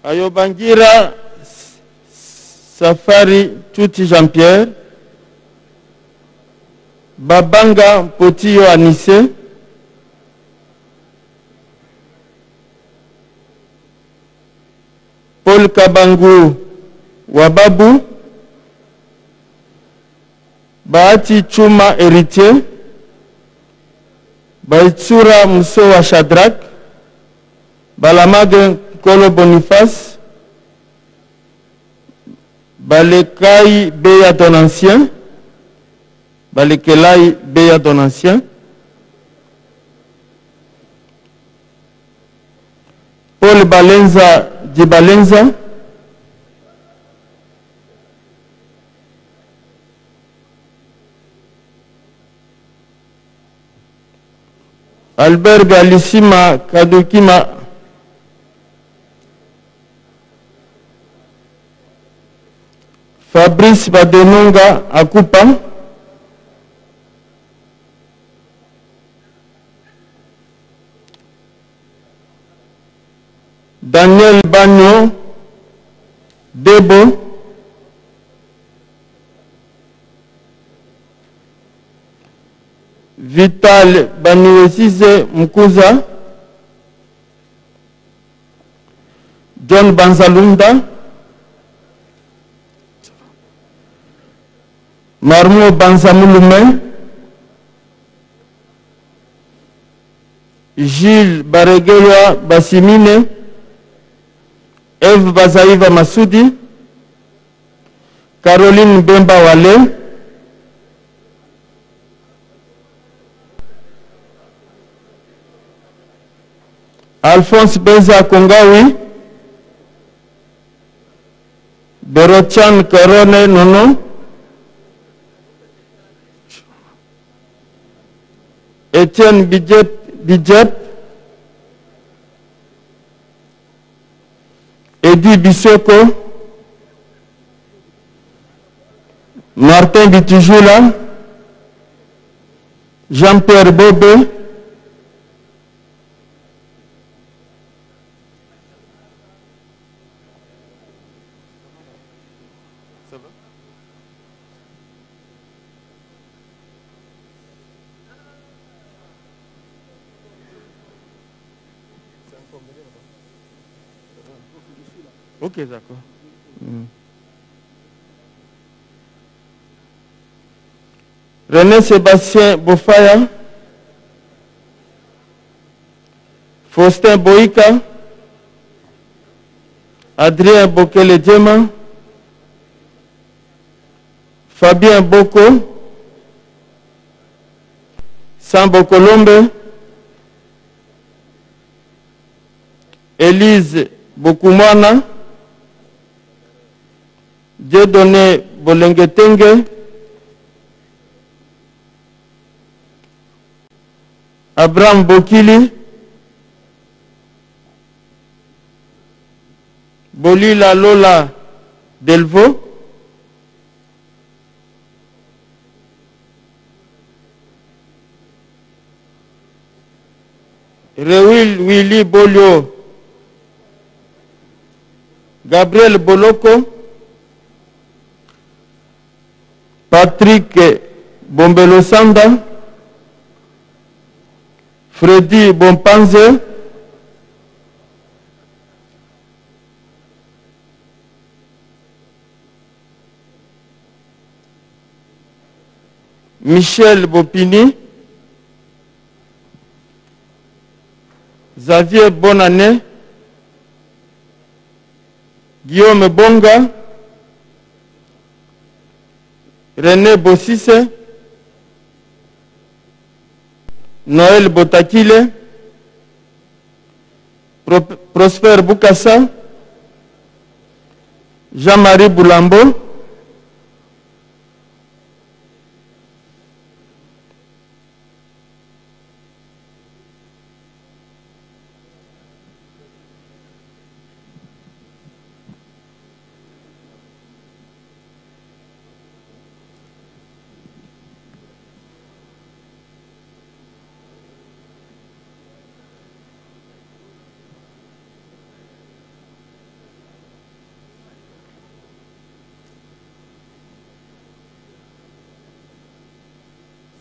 Ayobangira Safari Tuti Jean-Pierre, Babanga Potiyo Anissé, Paul Kabangu Wababu, Bahati Chuma Héritier, Baitsura Musowa Shadrach, Balamage Kolo Boniface, Balekai Beya ton ancien, Balekelai Beya ton ancien, Paul Balenza Di Balenza, Albert Galissima Kadukima, Fabrice Badenonga Akupa, Daniel Bagno Debo, Vital Baniwesize Mkuza, John Banzalunda, Marmo Banzamulume, Gilles Baregeya Bassimine, Eve Bazaïva Massoudi, Caroline Bemba Wale, Alphonse Benza Kongawi, Berochan Korone Nono, Etienne Bidjep, Edi Bissoko, Martin Bitujula, Jean-Pierre Bobé, ok, d'accord. René Sébastien Bofaya, Faustin Boïka, Adrien Bokele Djema, Fabien Boko, Sambo Colombe, Élise Bokumana, Dieudonné Bolengetenge, Abraham Bokili, Bolila Lola Delvaux, Rewil Willy Bolio, Gabriel Boloko, Patrick Bombelo Sanda, Freddy Bompanze, Michel Bopini, Xavier Bonannée, Guillaume Bonga, René Bossisse, Noël Botakile, Prosper Boukassa, Jean-Marie Boulambo,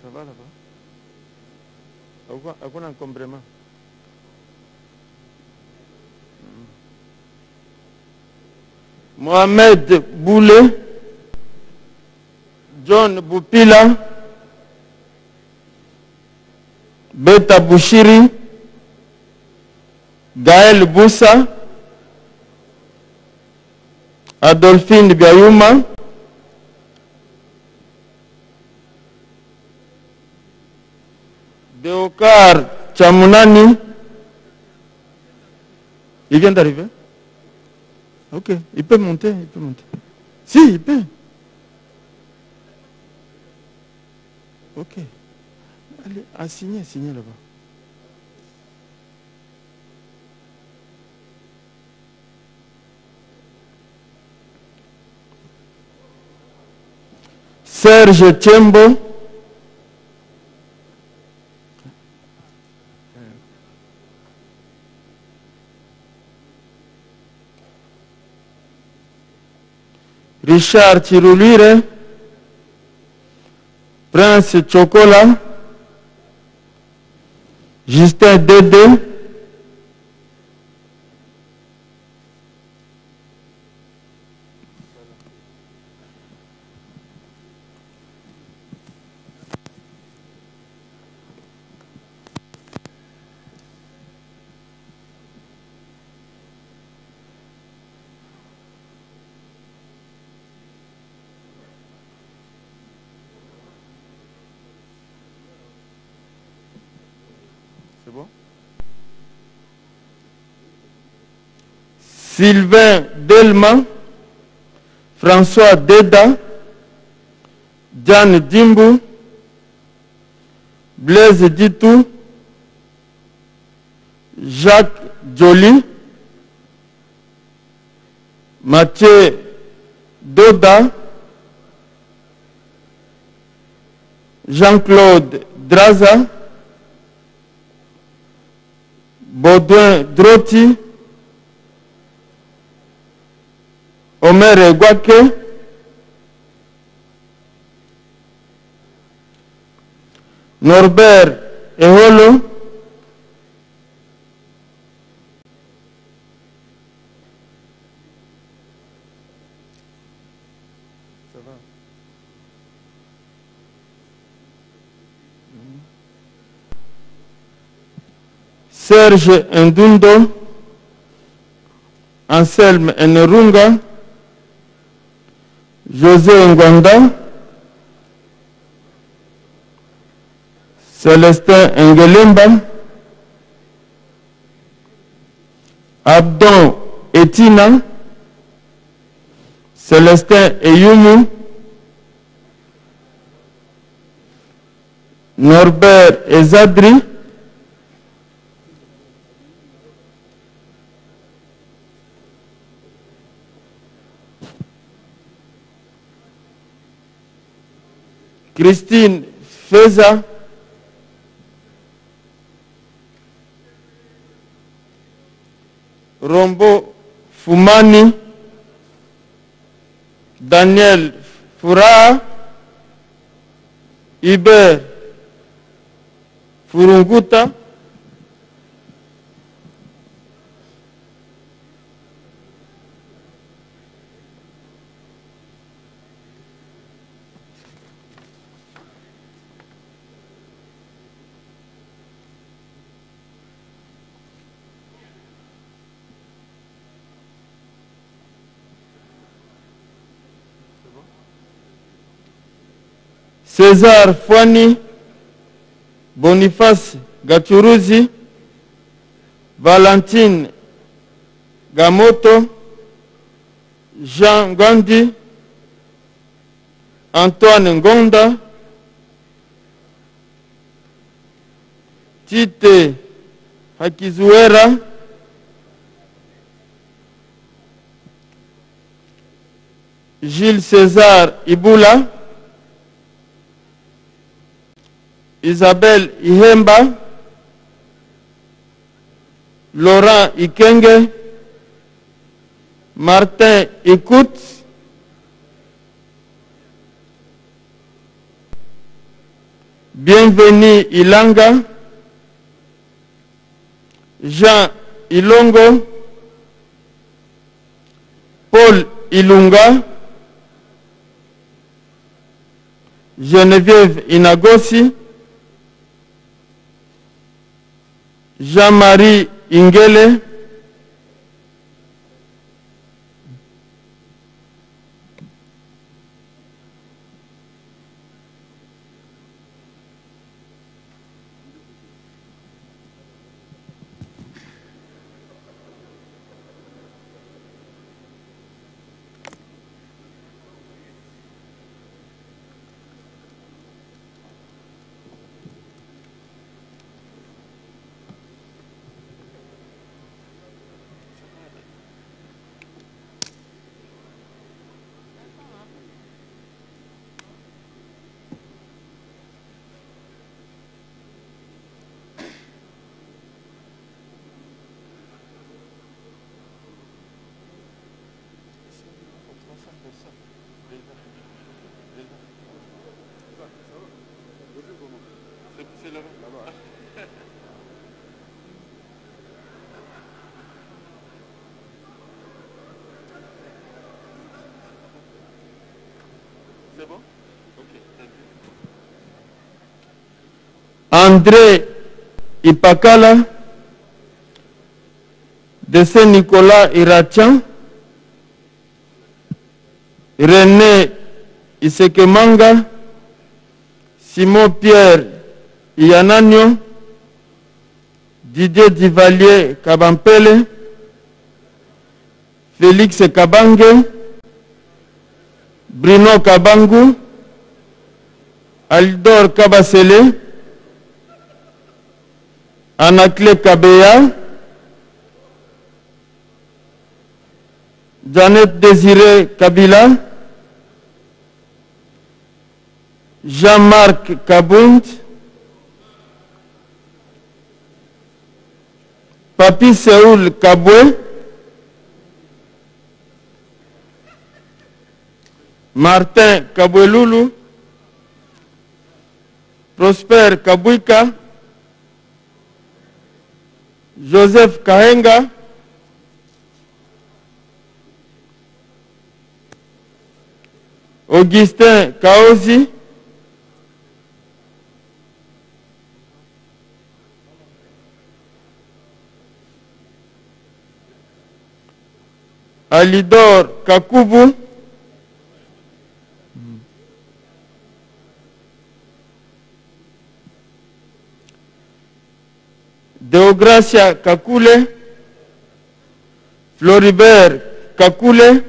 ça va là-bas? Aucun encombrement. Mohamed Boulé, John Boupila, Beta Bouchiri, Gaël Boussa, Adolphine Biayouma, Deokar Chamunani, Il vient d'arriver? Ok, il peut monter, il peut monter. Si, il peut. Ok. Allez, signez là-bas. Serge Tchembo. Richard Chirulire. Prince Chocolat. Justin Dédé. C'est bon? Sylvain Delma, François Deda, Diane Dimbu, Blaise Ditou, Jacques Joly, Mathieu Doda, Jean-Claude Draza, Baudouin Droti, Omer Guake, Norbert Eholo, Serge Ndundo, Anselme Enerunga, José Ngwanda, Célestin Ngelemba, Abdon Etina, Célestin Eyumu, Norbert Ezadri, Christine Feza, Rombo Fumani, Daniel Fura, Iber Furunguta, César Fouani, Boniface Gachuruzi, Valentine Gamoto, Jean Gandhi, Antoine Ngonda, Tite Hakizuera, Gilles César Ibula, Isabelle Ihemba, Laurent Ikenge, Martin Écoute, Bienvenue Ilanga, Jean Ilongo, Paul Ilunga, Geneviève Inagosi, Jean-Marie Ingele, André Ipakala, de Saint-Nicolas Iratian, René Isekemanga, Simon-Pierre Ianagno, Didier Divalier Kabampele, Félix Kabange, Bruno Kabangu, Aldor Kabasele, Anakle Kabeya, Janet Désiré Kabila, Jean-Marc Kabound, Papi Seoul Kabwe, Martin Kabwelulu, Prosper Kabwika, Joseph Kahenga, Augustin Kaozi, Alidor Kakubu, Deogracia Kakule, Floribert Kakule,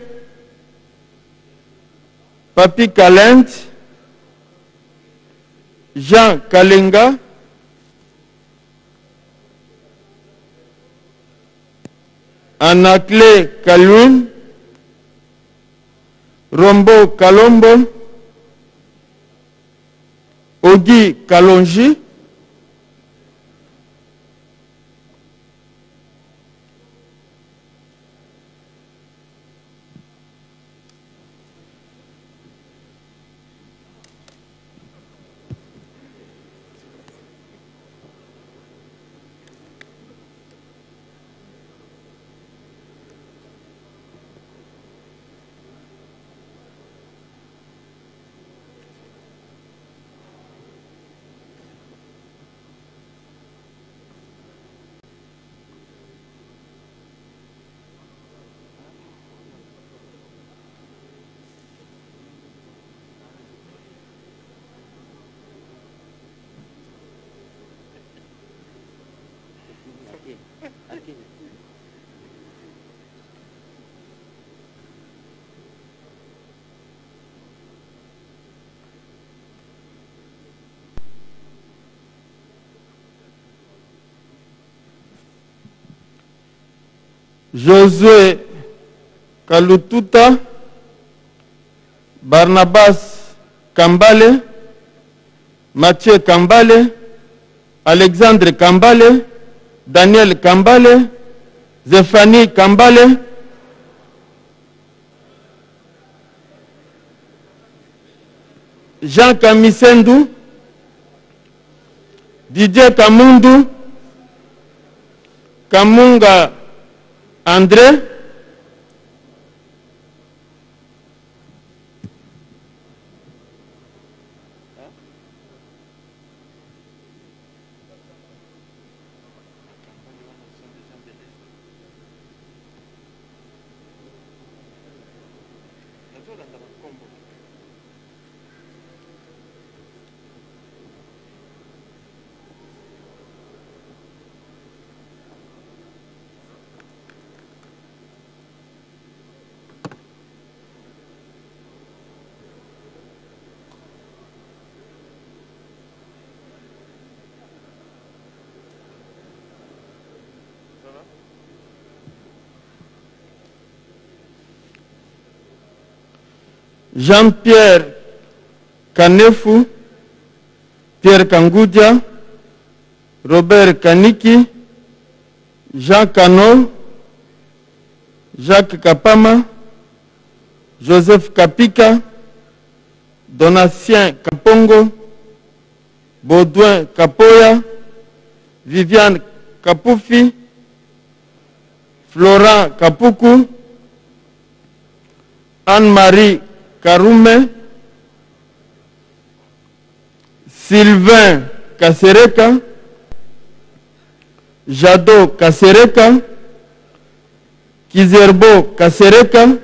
Papi Kalent, Jean Kalenga, Anakle Kalun, Rombo Kalombo, Ogi Kalonji, Josué Kalututa, Barnabas Kambale, Mathieu Kambale, Alexandre Kambale, Daniel Kambale, Zéphanie Kambale, Jean Kamisendu, Didier Kamundu, Kamunga André, Jean-Pierre Kanefu, Pierre Kangoudia, Robert Kaniki, Jean Cano, Jacques Kapama, Joseph Kapika, Donatien Kapongo, Baudouin Kapoya, Viviane Kapoufi, Florent Kapuku, Anne-Marie Karoume, Sylvain Kasereka, Jado Kasereka, Kizerbo Kasereka,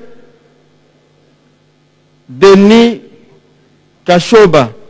Denis Kashoba.